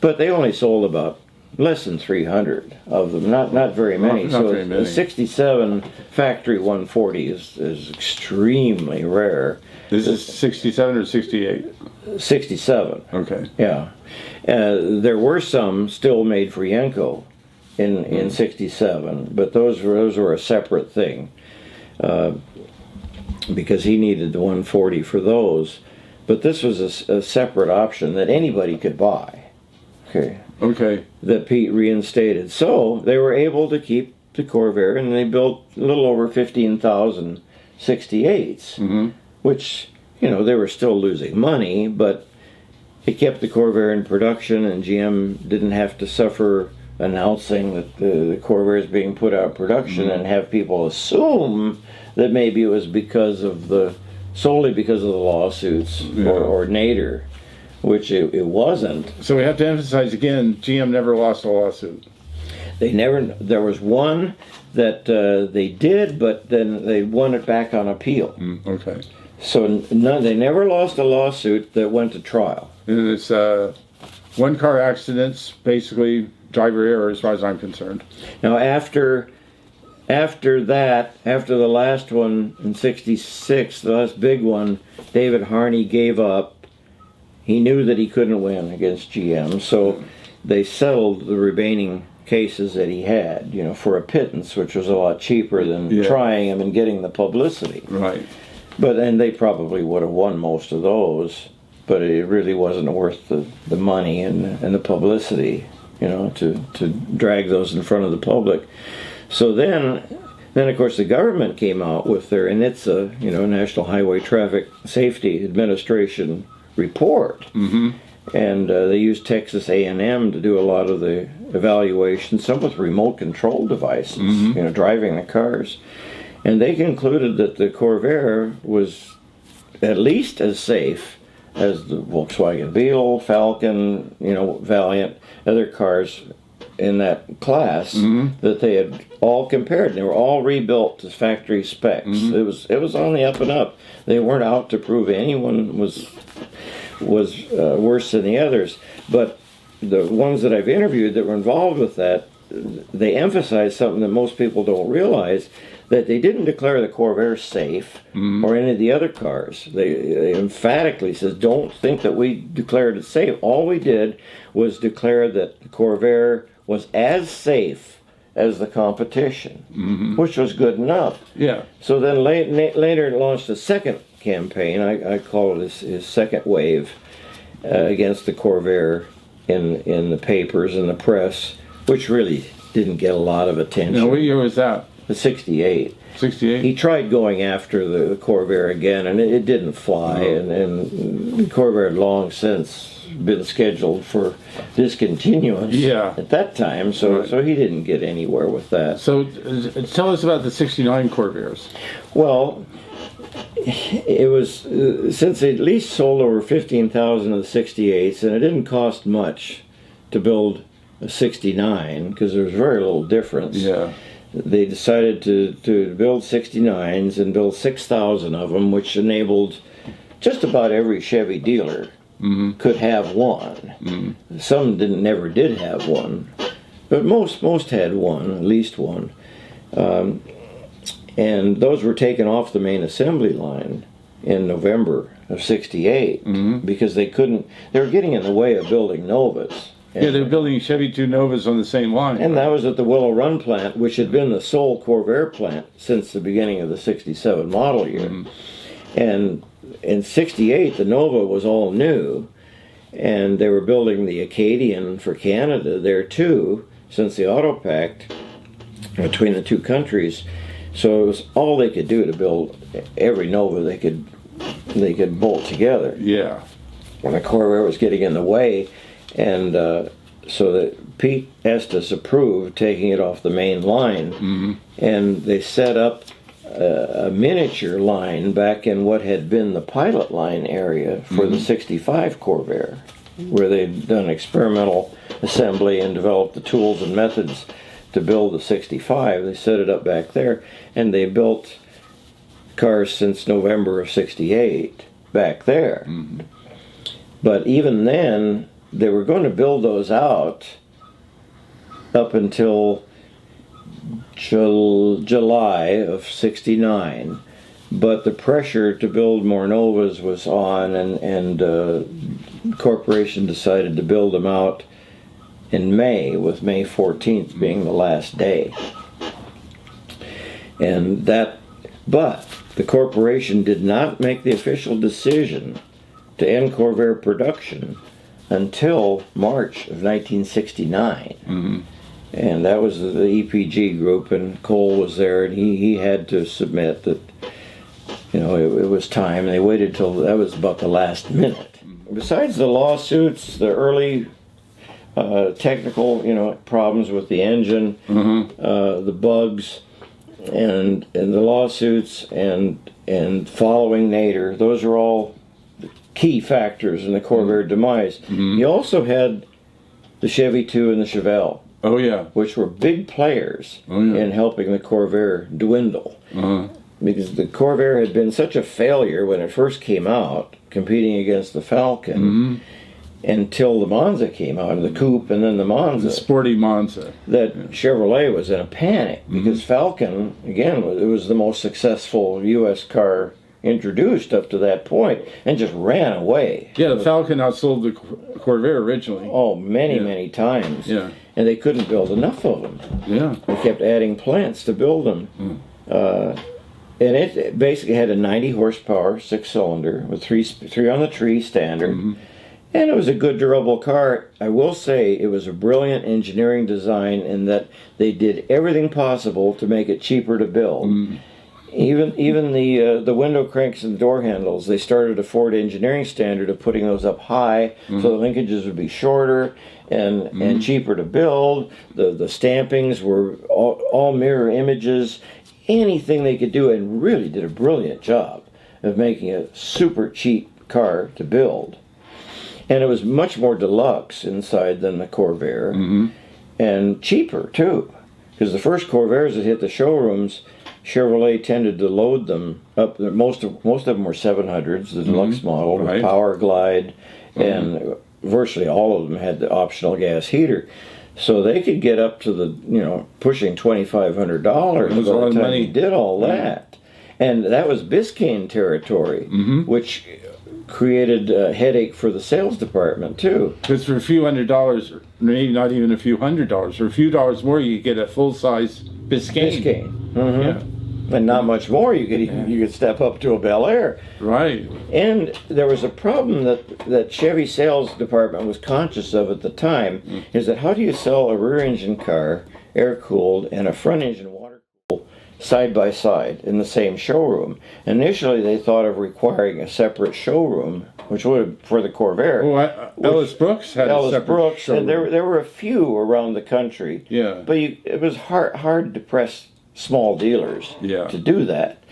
but they only sold about less than 300 of them, not very many. Not So very many. the '67 factory 140 is extremely rare. This is '67 or '68? '67. Okay. Yeah. There were some still made for Yenko in '67, but those were a separate thing because he needed the 140 for those. But this was a separate option that anybody could buy. Okay. That Pete reinstated. So they were able to keep the Corvair, and they built a little over 15,000 '68s. Which, you know, they were still losing money, but it kept the Corvair in production, and GM didn't have to suffer announcing that the Corvair is being put out of production and have people assume that maybe it was solely because of the lawsuits or Nader, which it wasn't. So we have to emphasize again, GM never lost a lawsuit. There was one that they did, but then they won it back on appeal. Okay. So they never lost a lawsuit that went to trial. And it's one car accidents, basically driver error as far as I'm concerned. Now after the last one in '66, the last big one, David Harney gave up. He knew that he couldn't win against GM, so they settled the remaining cases that he had, you know, for a pittance, which was a lot cheaper than trying him and getting the publicity. Right. And they probably would have won most of those, but it really wasn't worth the money and the publicity, you know, to drag those in front of the public. So then of course the government came out with their NHTSA, you know, National Highway Traffic Safety Administration report, and they used Texas A&M to do a lot of the evaluation, some with remote control devices, you know, driving the cars. And they concluded that the Corvair was at least as safe as the Volkswagen Beetle, Falcon, you know, Valiant, other cars in that class that they had all compared. They were all rebuilt to factory specs. It was on the up and up. They weren't out to prove anyone was worse than the others. But the ones that I've interviewed that were involved with that they emphasized something that most people don't realize, that they didn't declare the Corvair safe or any of the other cars. They emphatically says, don't think that we declared it safe. All we did was declare that the Corvair was as safe as the competition, which was good enough. Yeah. So then later launched a second campaign. I call it his second wave against the Corvair in the papers and the press, which really didn't get a lot of attention. Now, what year was that? The 68. 68? He tried going after the Corvair again, and it didn't fly. And the Corvair had long since been scheduled for discontinuance at that time, so he didn't get anywhere with that. So tell us about the 69 Corvairs. Well, it was, since they at least sold over 15,000 of the 68s, and it didn't cost much to build a 69, because there was very little difference. Yeah. They decided to build 69s and build 6,000 of them, which enabled just about every Chevy dealer could have one. Some never did have one, but most had one, at least one. And those were taken off the main assembly line in November of 68 because they were getting in the way of building Novas. Yeah, they were building Chevy 2 Novas on the same line. And that was at the Willow Run plant, which had been the sole Corvair plant since the beginning of the 67 model year. And in 68, the Nova was all new, and they were building the Acadian for Canada there too, since the Auto Pact between the two countries. So it was all they could do to build every Nova they could bolt together. Yeah. And the Corvair was getting in the way, and so that Pete Estes approved taking it off the main line, and they set up a miniature line back in what had been the pilot line area for the 65 Corvair, where they'd done experimental assembly and developed the tools and methods to build the 65. They set it up back there, and they built cars since November of 68 back there. But even then, they were going to build those out up until July of 69, but the pressure to build more Novas was on, and the corporation decided to build them out in May, with May 14th being the last day. But the corporation did not make the official decision to end Corvair production until March of 1969. And that was the EPG group, and Cole was there, and he had to submit that, it was time. They waited till that was about the last minute. Besides the lawsuits, the early technical, problems with the engine, the bugs, and the lawsuits, and following Nader, those are all key factors in the Corvair demise. You also had the Chevy 2 and the Chevelle. Oh, yeah. Which were big players in helping the Corvair dwindle. Because the Corvair had been such a failure when it first came out, competing against the Falcon, until the Monza came out, the Coupe and then the Monza. The sporty Monza. That Chevrolet was in a panic, because Falcon, again, it was the most successful U.S. car introduced up to that point, and just ran away. Yeah, the Falcon outsold the Corvair originally. Oh, many times. Yeah. And they couldn't build enough of them. Yeah. They kept adding plants to build them. And it basically had a 90 horsepower 6-cylinder with three on the tree standard. And it was a good, durable car. I will say it was a brilliant engineering design in that they did everything possible to make it cheaper to build. Even the window cranks and door handles, they started a Ford engineering standard of putting those up high so the linkages would be shorter and cheaper to build. The stampings were all mirror images. Anything they could do, and really did a brilliant job of making a super cheap car to build. And it was much more deluxe inside than the Corvair, and cheaper too, because the first Corvairs that hit the showrooms, Chevrolet tended to load them up. Most of them were 700s, the deluxe model, with power glide, and virtually all of them had the optional gas heater. So they could get up to the, pushing $2,500 by was a lot the of time money. he did all that. And that was Biscayne territory, which created a headache for the sales department, too. Because for a few $100s, or maybe not even a few $100s, for a few dollars more, you get a full-size Biscayne. Biscayne. Yeah. And not much more. You could step up to a Bel Air. Right. And there was a problem that Chevy sales department was conscious of at the time, is that how do you sell a rear engine car, air-cooled, and a front engine water-cooled side by side in the same showroom? Initially, they thought of requiring a separate showroom, which would for the Corvair. Ellis Brooks had a separate Brooks, showroom. and there were a few around the country. Yeah. But it was hard to press small dealers to do that.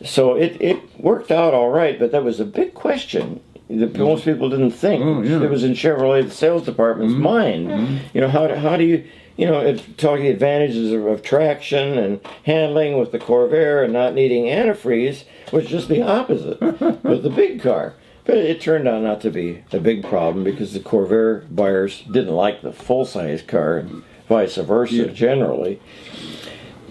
So it worked out all right, but that was a big question that most people didn't think. It was in Chevrolet, the sales department's mind. How do you, talking advantages of traction and handling with the Corvair and not needing antifreeze was just the opposite with the big car. But it turned out not to be a big problem because the Corvair buyers didn't like the full-size car and vice versa generally.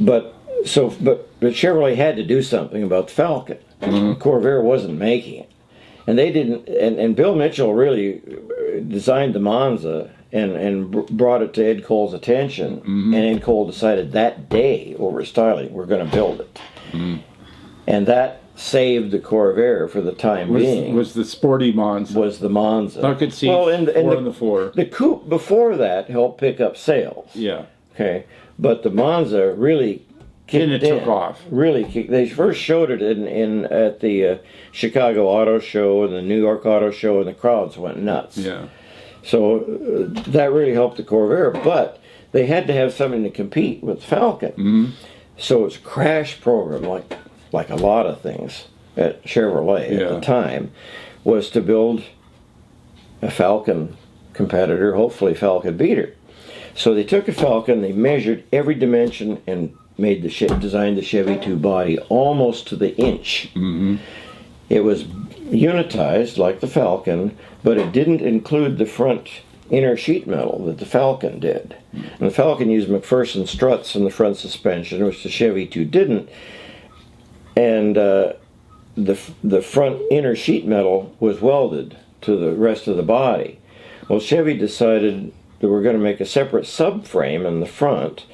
But Chevrolet had to do something about the Falcon. Corvair wasn't making it, and they didn't. And Bill Mitchell really designed the Monza and brought it to Ed Cole's attention. And Ed Cole decided that day over styling, we're going to build it, and that saved the Corvair for the time being. Was the sporty Monza? Was the Monza? Bucket seats, and four on the floor. The coupe before that helped pick up sales. Yeah. Okay, but the Monza really took off. Really kicked. They first showed it at the Chicago Auto Show and the New York Auto Show, and the crowds went nuts. Yeah. So that really helped the Corvair, but they had to have something to compete with Falcon. So it's a crash program, like a lot of things at Chevrolet at the time, was to build a Falcon competitor, hopefully Falcon beater. So they took a Falcon, they measured every dimension and designed the Chevy 2 body almost to the inch. It was unitized like the Falcon, but it didn't include the front inner sheet metal that the Falcon did. And the Falcon used McPherson struts in the front suspension, which the Chevy 2 didn't. And the front inner sheet metal was welded to the rest of the body. Well, Chevy decided that we're going to make a separate subframe in the front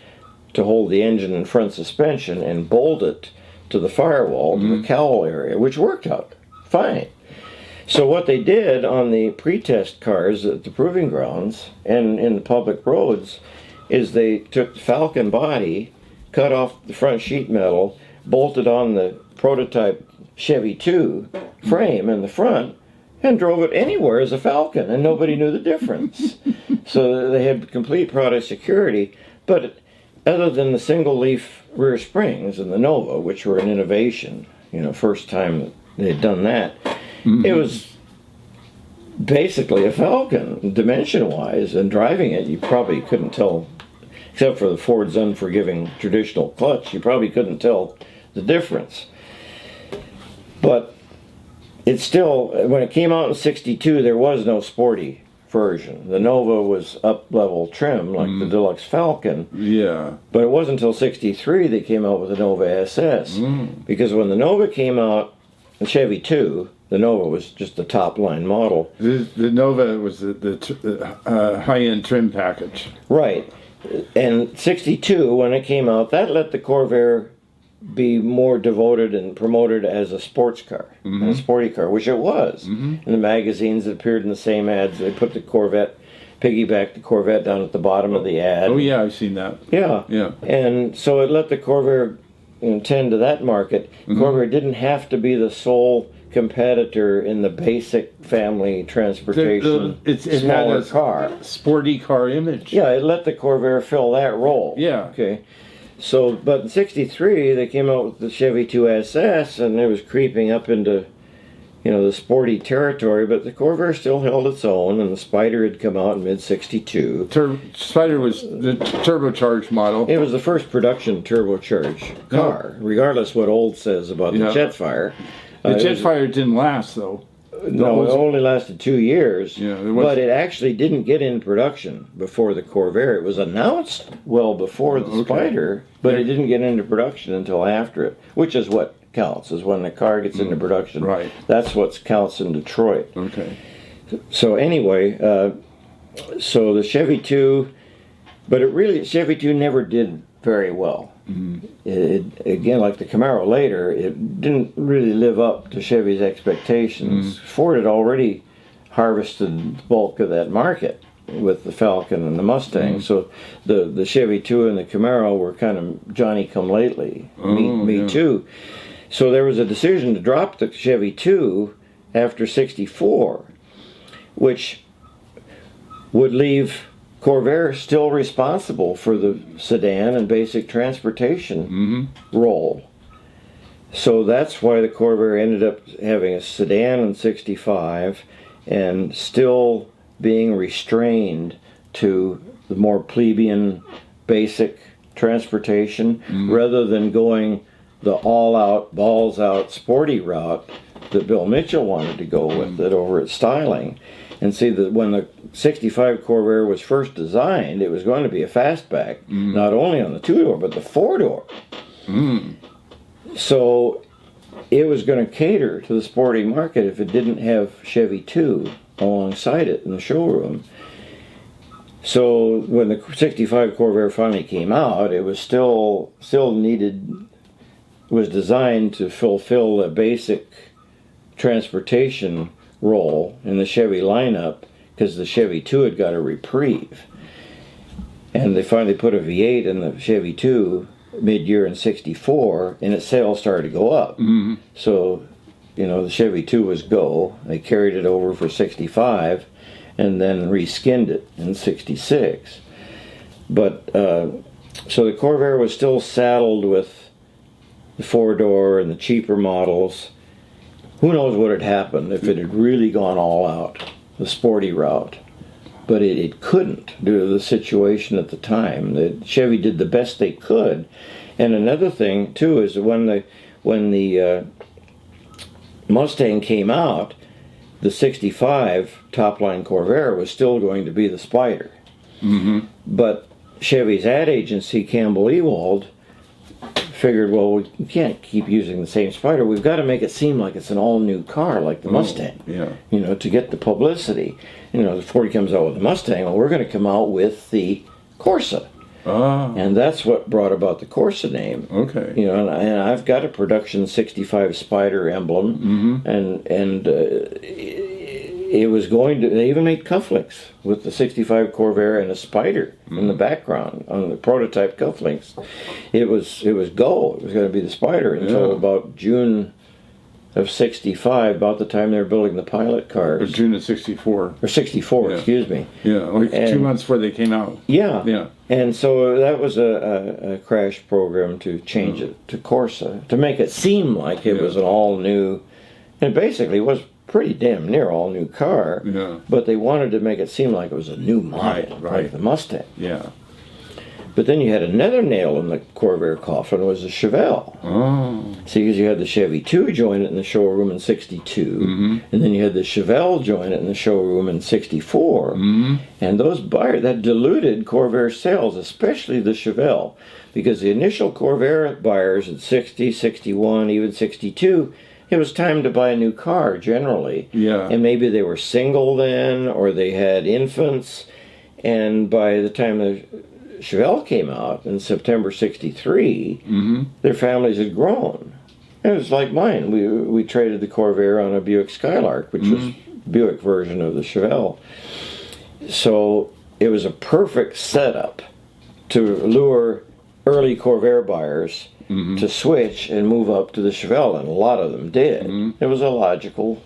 to hold the engine and front suspension and bolt it to the firewall, to the cowl area, which worked out fine. So what they did on the pre-test cars at the proving grounds and in the public roads is they took the Falcon body, cut off the front sheet metal, bolted on the prototype Chevy 2 frame in the front, and drove it anywhere as a Falcon, and nobody knew the difference. So they had complete product security, but other than the single leaf rear springs in the Nova, which were an innovation, first time that they had done that, it was basically a Falcon, dimension-wise, and driving it, you probably couldn't tell, except for the Ford's unforgiving traditional clutch, you probably couldn't tell the difference. But it's still, when it came out in '62, there was no sporty version. The Nova was up-level trim, like the Deluxe Falcon. Yeah. But it wasn't until '63 they came out with the Nova SS. Because when the Nova came out, the Chevy 2, the Nova was just the top-line model. The Nova was the high-end trim package. Right. And '62, when it came out, that let the Corvair be more devoted and promoted as a sports car, a sporty car, which it was. In the magazines that appeared in the same ads, they put the Corvette, piggybacked the Corvette down at the bottom of the ad. Oh yeah, I've seen that. Yeah. And so it let the Corvair tend to that market. Corvair didn't have to be the sole competitor in the basic family transportation it smaller had a car. Sporty car image. Yeah, it let the Corvair fill that role. Yeah. Okay. So, but in '63 they came out with the Chevy 2 SS, and it was creeping up into, the sporty territory. But the Corvair still held its own, and the Spider had come out in mid '62. Spider was the turbocharged model. It was the first production turbocharged car, regardless what Old says about the Jetfire. The Jetfire didn't last though. No, it only lasted 2 years. Yeah, but it actually didn't get in production before the Corvair. It was announced well before the Spider, but it didn't get into production until after it, which is what counts, is when the car gets into production. Right. That's what counts in Detroit. Okay. So anyway, so the Chevy 2, but Chevy 2 never did very well. It, again, like the Camaro later, it didn't really live up to Chevy's expectations. Ford had already harvested the bulk of that market with the Falcon and the Mustang, so the Chevy 2 and the Camaro were kind of Johnny-come-lately, me too. So there was a decision to drop the Chevy 2 after 64, which would leave Corvair still responsible for the sedan and basic transportation role. So that's why the Corvair ended up having a sedan in 65 and still being restrained to the more plebeian basic transportation rather than going the all-out, balls-out, sporty route that Bill Mitchell wanted to go with it over at Styling. And see, that when the 65 Corvair was first designed, it was going to be a fastback, not only on the two-door, but the four-door. So it was going to cater to the sporty market if it didn't have Chevy 2 alongside it in the showroom. So when the 65 Corvair finally came out, it was still was designed to fulfill a basic transportation role in the Chevy lineup because the Chevy 2 had got a reprieve. And they finally put a V8 in the Chevy 2 mid-year in 64, and its sales started to go up. So, the Chevy 2 was go. They carried it over for 65 and then reskinned it in 66. But, so the Corvair was still saddled with the four-door and the cheaper models. Who knows what had happened if it had really gone all out, the sporty route. But it couldn't due to the situation at the time. The Chevy did the best they could. And another thing, too, is when the Mustang came out, the 65 top-line Corvair was still going to be the Spider. But Chevy's ad agency, Campbell Ewald, figured, well, we can't keep using the same Spider. We've got to make it seem like it's an all-new car, like the Mustang. To get the publicity. The Ford comes out with the Mustang, well, we're going to come out with the Corsa. And that's what brought about the Corsa name. Okay. And I've got a production 65 Spider emblem, and it was going to. They even made cufflinks with the 65 Corvair and a Spider in the background on the prototype cufflinks. It was go. It was going to be the Spider until about June of 65, about the time they were building the pilot cars. Or June of 64. Or 64, excuse me. Yeah, like 2 months before they came out. Yeah. And so that was a crash program to change it to Corsa, to make it seem like it was an all-new, and basically was pretty damn near all-new car, but they wanted to make it seem like it was a new model, like the Mustang. Yeah. But then you had another nail in the Corvair coffin, was the Chevelle. See, because you had the Chevy 2 join it in the showroom in 62, and then you had the Chevelle join it in the showroom in 64, and those buyers, that diluted Corvair sales, especially the Chevelle, because the initial Corvair buyers at 60, 61, even 62, it was time to buy a new car, generally. And maybe they were single then, or they had infants, and by the time the Chevelle came out in September 63, their families had grown. It was like mine. We traded the Corvair on a Buick Skylark, which was Buick version of the Chevelle. So it was a perfect setup to lure early Corvair buyers to switch and move up to the Chevelle, and a lot of them did. It was a logical,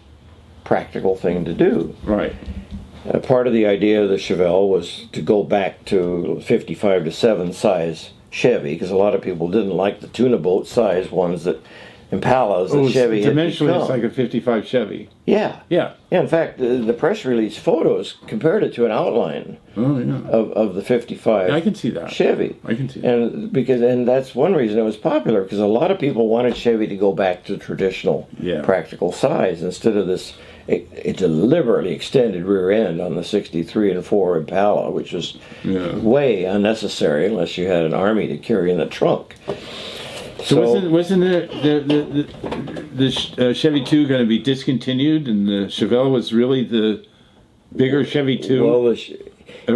practical thing to do. Right. Part of the idea of the Chevelle was to go back to 55 to 7 size Chevy, because a lot of people didn't like the tuna boat size ones that Impalas that Chevy had dimensionally, become. it's like a 55 Chevy. Yeah. Yeah. In fact, the press release photos compared it to an outline of the 55 Yeah, I can see that. Chevy. I can see that. And that's one reason it was popular, because a lot of people wanted Chevy to go back to traditional practical size instead of this a deliberately extended rear end on the 63 and 4 Impala, which was way unnecessary unless you had an army to carry in the trunk. So wasn't the Chevy 2 going to be discontinued, and the Chevelle was really the bigger Chevy 2? Well,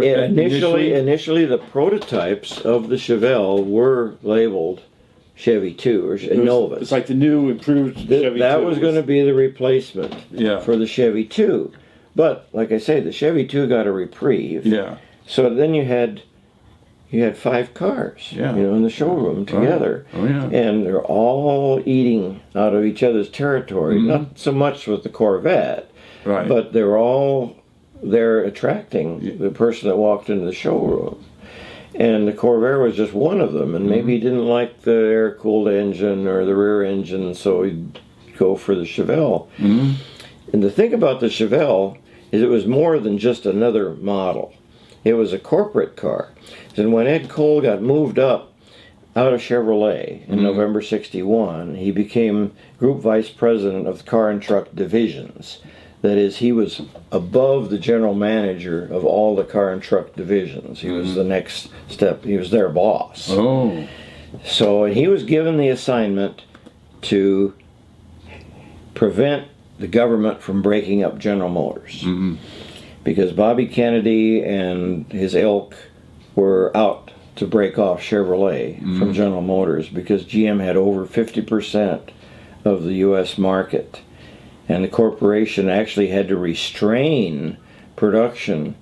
initially the prototypes of the Chevelle were labeled Chevy 2 or Nova. It's like the new improved Chevy 2. That was going to be the replacement for the Chevy 2. But like I say, the Chevy 2 got a reprieve. Yeah. So then you had 5 cars, in the showroom together. Oh, yeah. And they're all eating out of each other's territory. Not so much with the Corvette, but they're all there attracting the person that walked into the showroom. And the Corvair was just one of them, and maybe he didn't like the air-cooled engine or the rear engine, so he'd go for the Chevelle. And the thing about the Chevelle is it was more than just another model. It was a corporate car. And when Ed Cole got moved up out of Chevrolet in November '61, he became group vice president of the car and truck divisions. That is, he was above the general manager of all the car and truck divisions. He was the next step. He was their boss. Oh. So he was given the assignment to prevent the government from breaking up General Motors. Because Bobby Kennedy and his ilk were out to break off Chevrolet from General Motors, because GM had over 50% of the U.S. market. And the corporation actually had to restrain production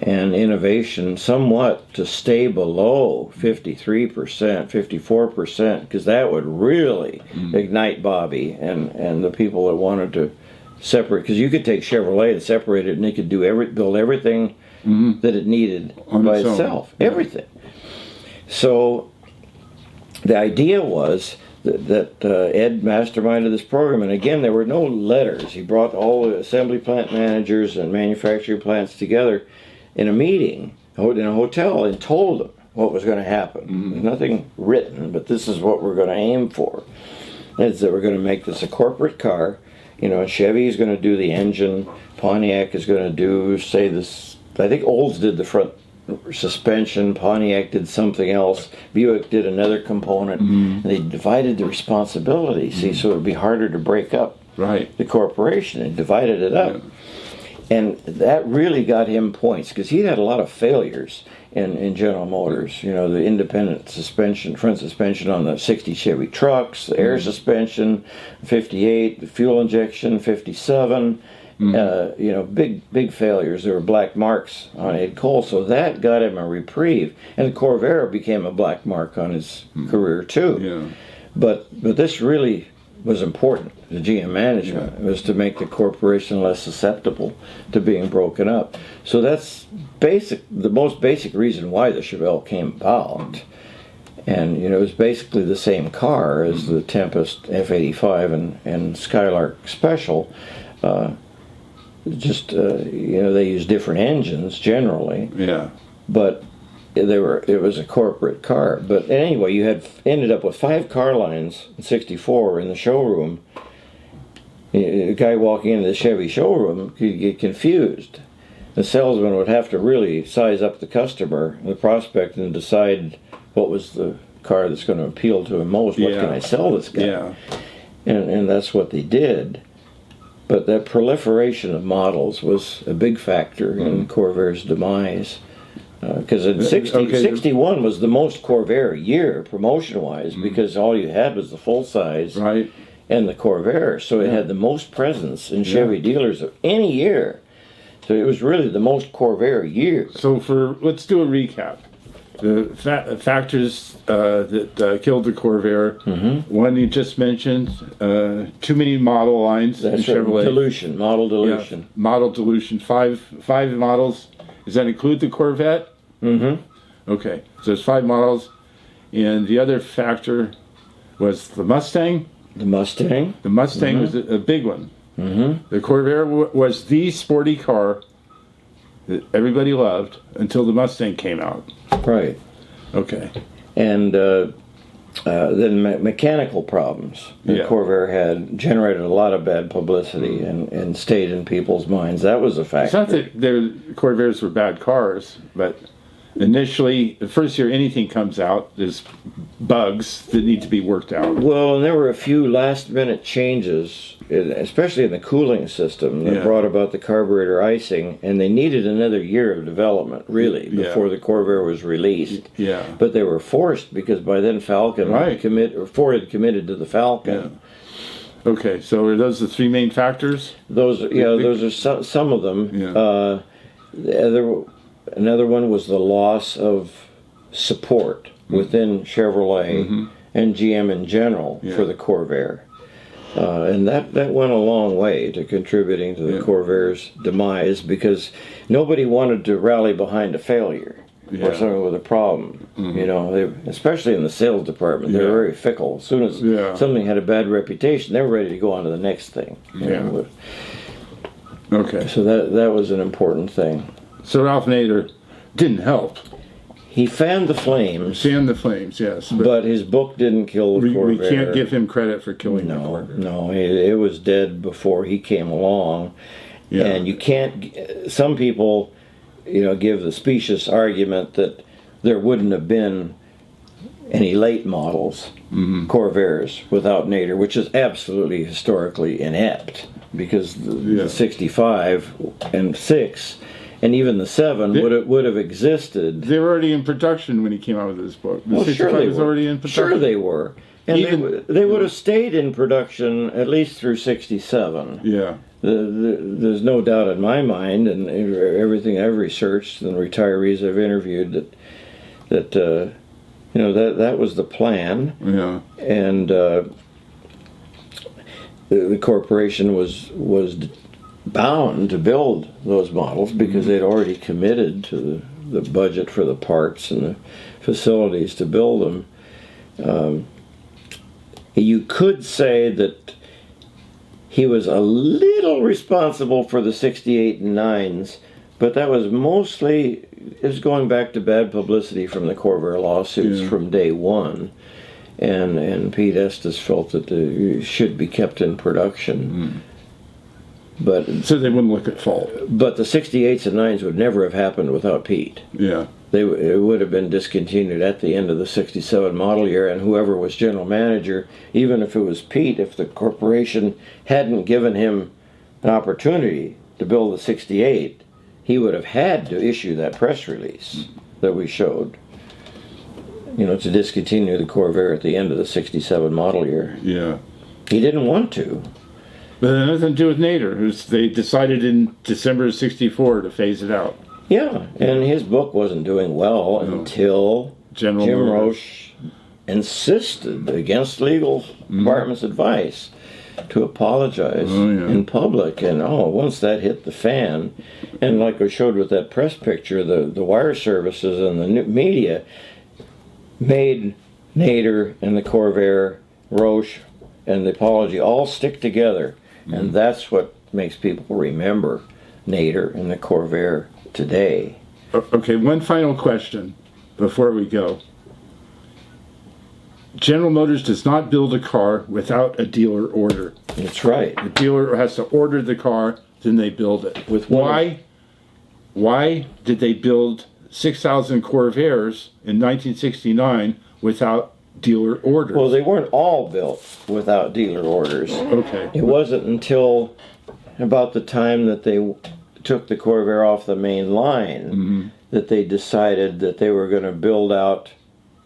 and innovation somewhat to stay below 53%, 54%, because that would really ignite Bobby and the people that wanted to separate. Because you could take Chevrolet and separate it, and it could build everything that it needed by itself. Everything. So the idea was that Ed masterminded this program, and again, there were no letters. He brought all the assembly plant managers and manufacturing plants together in a meeting in a hotel and told them what was going to happen. There's nothing written, but this is what we're going to aim for. Is that we're going to make this a corporate car. Chevy is going to do the engine, Pontiac is going to do, say, this. I think Olds did the front suspension, Pontiac did something else, Buick did another component, and they divided the responsibility, so it would be harder to break up the corporation, and divided it up. And that really got him points, because he had a lot of failures in General Motors. The independent suspension, front suspension on the 60 Chevy trucks, the air suspension, 58, the fuel injection, 57, big failures. There were black marks on Ed Cole, so that got him a reprieve. And the Corvair became a black mark on his career too. But this really was important. The GM management was to make the corporation less susceptible to being broken up. So that's the most basic reason why the Chevelle came about. And it was basically the same car as the Tempest F85 and Skylark Special. They used different engines generally. But it was a corporate car. But anyway, you ended up with 5 car lines in '64 in the showroom. A guy walking into the Chevy showroom could get confused. The salesman would have to really size up the customer, the prospect, and decide what was the car that's going to appeal to him most. What can I sell this guy? And that's what they did. But that proliferation of models was a big factor in Corvair's demise. Because in 61 was the most Corvair year, promotion-wise, because all you had was the full-size and the Corvair. So it had the most presence in Chevy dealers of any year. So it was really the most Corvair year. So let's do a recap. The factors that killed the Corvair. One you just mentioned, too many model lines in Chevrolet. Model dilution. Yeah, model dilution. Five models. Does that include the Corvette? Okay, so there's 5 models. And the other factor was the Mustang. The Mustang. The Mustang was a big one. The Corvair was the sporty car that everybody loved until the Mustang came out. Right. Okay. And then mechanical problems that Corvair had generated a lot of bad publicity and stayed in people's minds. That was a factor. It's not that Corvairs were bad cars, but initially, the first year anything comes out, there's bugs that need to be worked out. Well, and there were a few last-minute changes, especially in the cooling system, that brought about the carburetor icing, and they needed another year of development, really, before the Corvair was released. Yeah. But they were forced, because by then Ford had committed to the Falcon. Yeah. Okay, so are those the three main factors? Those are some of them. Yeah. Another one was the loss of support within Chevrolet and GM in general for the Corvair. And that went a long way to contributing to the Corvair's demise, because nobody wanted to rally behind a failure or something with a problem. You know, especially in the sales department, they were very fickle. As soon as something had a bad reputation, they were ready to go on to the next thing. You know? Okay. So that was an important thing. So Ralph Nader didn't help. He fanned the flames. Yes. But his book didn't kill the Corvair. We can't give him credit for killing the Corvair. No, it was dead before he came along. Yeah. And you can't... Some people, give the specious argument that there wouldn't have been any late models, Corvairs, without Nader, which is absolutely historically inept, because the 65 and 6... and even the 7 would have existed. They were already in production when he came out with this book. The 65 sure they was were. already in production. Sure they were. And they would have stayed in production at least through 67. Yeah. There's no doubt in my mind, and everything I've researched and retirees I've interviewed, that was the plan. Yeah. And the corporation was bound to build those models because they'd already committed to the budget for the parts and the facilities to build them. You could say that he was a little responsible for the 68 and 9s, but that was mostly going back to bad publicity from the Corvair lawsuits from day one. And Pete Estes felt that they should be kept in production. But so they wouldn't look at fault. But the 68s and 9s would never have happened without Pete. Yeah. It would have been discontinued at the end of the 67 model year, and whoever was general manager, even if it was Pete, if the corporation hadn't given him an opportunity to build the 68, he would have had to issue that press release that we showed, to discontinue the Corvair at the end of the 67 model year. Yeah. He didn't want to. But it had nothing to do with Nader. They decided in December of 64 to phase it out. Yeah, and his book wasn't doing well until Jim Roche insisted, against legal department's advice, to apologize in public. And once that hit the fan, and like I showed with that press picture, the wire services and the media made Nader and the Corvair, Roche, and the apology all stick together. And that's what makes people remember Nader and the Corvair today. Okay, one final question before we go. General Motors does not build a car without a dealer order. That's right. The dealer has to order the car, then they build it. Why did they build 6,000 Corvairs in 1969 without dealer orders? Well, they weren't all built without dealer orders. Okay. It wasn't until about the time that they took the Corvair off the main line that they decided that they were going to build out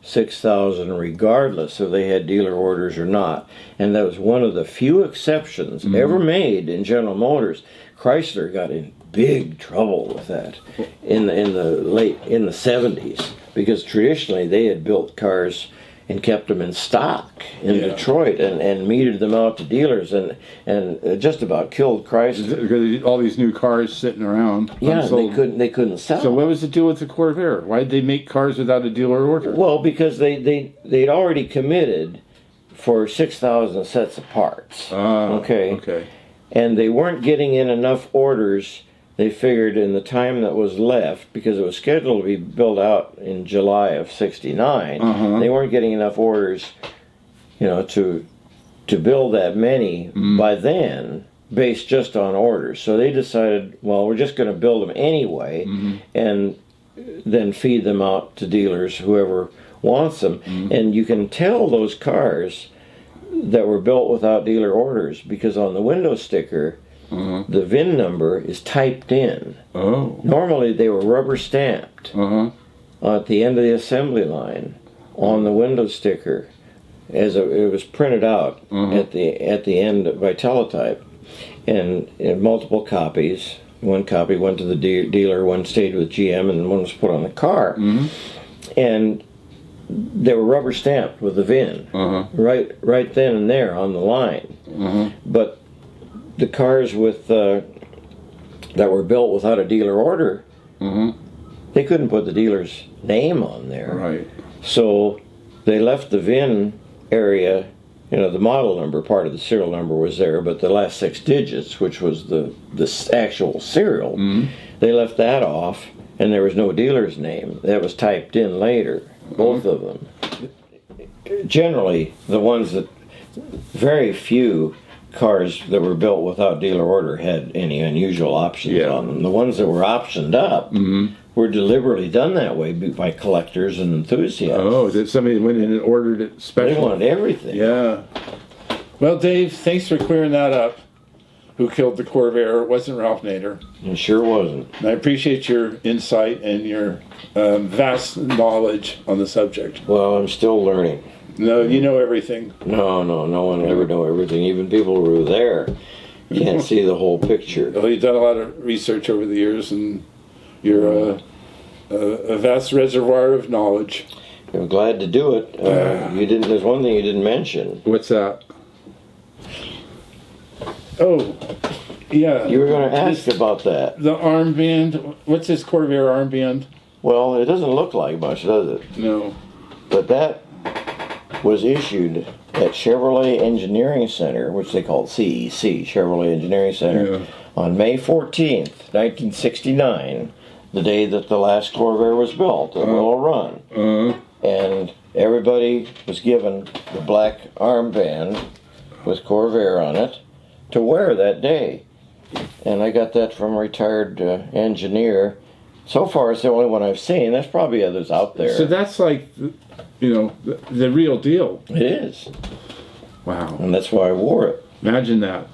6,000 regardless if they had dealer orders or not. And that was one of the few exceptions ever made in General Motors. Chrysler got in big trouble with that in the 70s, because traditionally they had built cars and kept them in stock in Detroit and metered them out to dealers and just about killed Chrysler. All these new cars sitting around. Yeah, they couldn't sell. So what was the deal with the Corvair? Why did they make cars without a dealer order? Well, because they'd already committed for 6,000 sets of parts. Okay. Okay. And they weren't getting in enough orders. They figured in the time that was left, because it was scheduled to be built out in July of '69, they weren't getting enough orders, to build that many by then, based just on orders. So they decided, well, we're just going to build them anyway, and then feed them out to dealers, whoever wants them. And you can tell those cars that were built without dealer orders, because on the window sticker, the VIN number is typed in. Oh. Normally they were rubber stamped at the end of the assembly line on the window sticker, as it was printed out at the end by teletype, and in multiple copies. One copy went to the dealer, one stayed with GM, and one was put on the car. And they were rubber stamped with the VIN right then and there on the line. But the cars with that were built without a dealer order, they couldn't put the dealer's name on there. Right. So they left the VIN area, the model number, part of the serial number was there, but the last 6 digits, which was the actual serial, they left that off, and there was no dealer's name. That was typed in later, both of them. Generally, the ones that, very few cars that were built without dealer order had any unusual options on them. The ones that were optioned up were deliberately done that way by collectors and enthusiasts. Oh, that somebody went in and ordered it special? They wanted everything. Yeah. Well, Dave, thanks for clearing that up. Who killed the Corvair? It wasn't Ralph Nader. It sure wasn't. And I appreciate your insight and your vast knowledge on the subject. Well, I'm still learning. No, you know everything. No one will ever know everything. Even people who were there can't see the whole picture. Well, you've done a lot of research over the years, and you're a vast reservoir of knowledge. I'm glad to do it. There's one thing you didn't mention. What's that? Oh, yeah. You were going to ask about that. The armband. What's this Corvair armband? Well, it doesn't look like much, does it? No. But that was issued at Chevrolet Engineering Center, which they called CEC, Chevrolet Engineering Center, on May 14th, 1969, the day that the last Corvair was built, the Willow Run. And everybody was given the black armband with Corvair on it to wear that day. And I got that from a retired engineer. So far, it's the only one I've seen. There's probably others out there. So that's like, the real deal. It is. Wow. And that's why I wore it. Imagine that.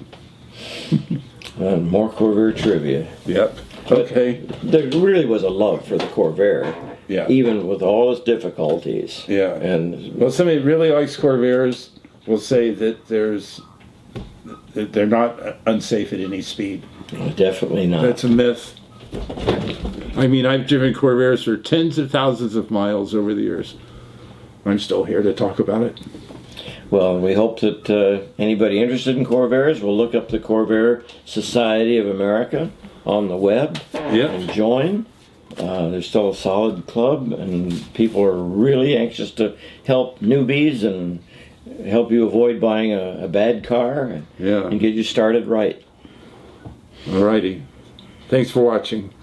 And more Corvair trivia. Yep. But Okay. there really was a love for the Corvair. Yeah. Even with all its difficulties. Yeah. And Well, somebody that really likes Corvairs will say that they're not unsafe at any speed. definitely not. That's a myth. I mean, I've driven Corvairs for tens of thousands of miles over the years. I'm still here to talk about it. Well, we hope that anybody interested in Corvairs will look up the Corvair Society of America on the web and join. There's still a solid club, and people are really anxious to help newbies and help you avoid buying a bad car and get you started right. Alrighty. Thanks for watching.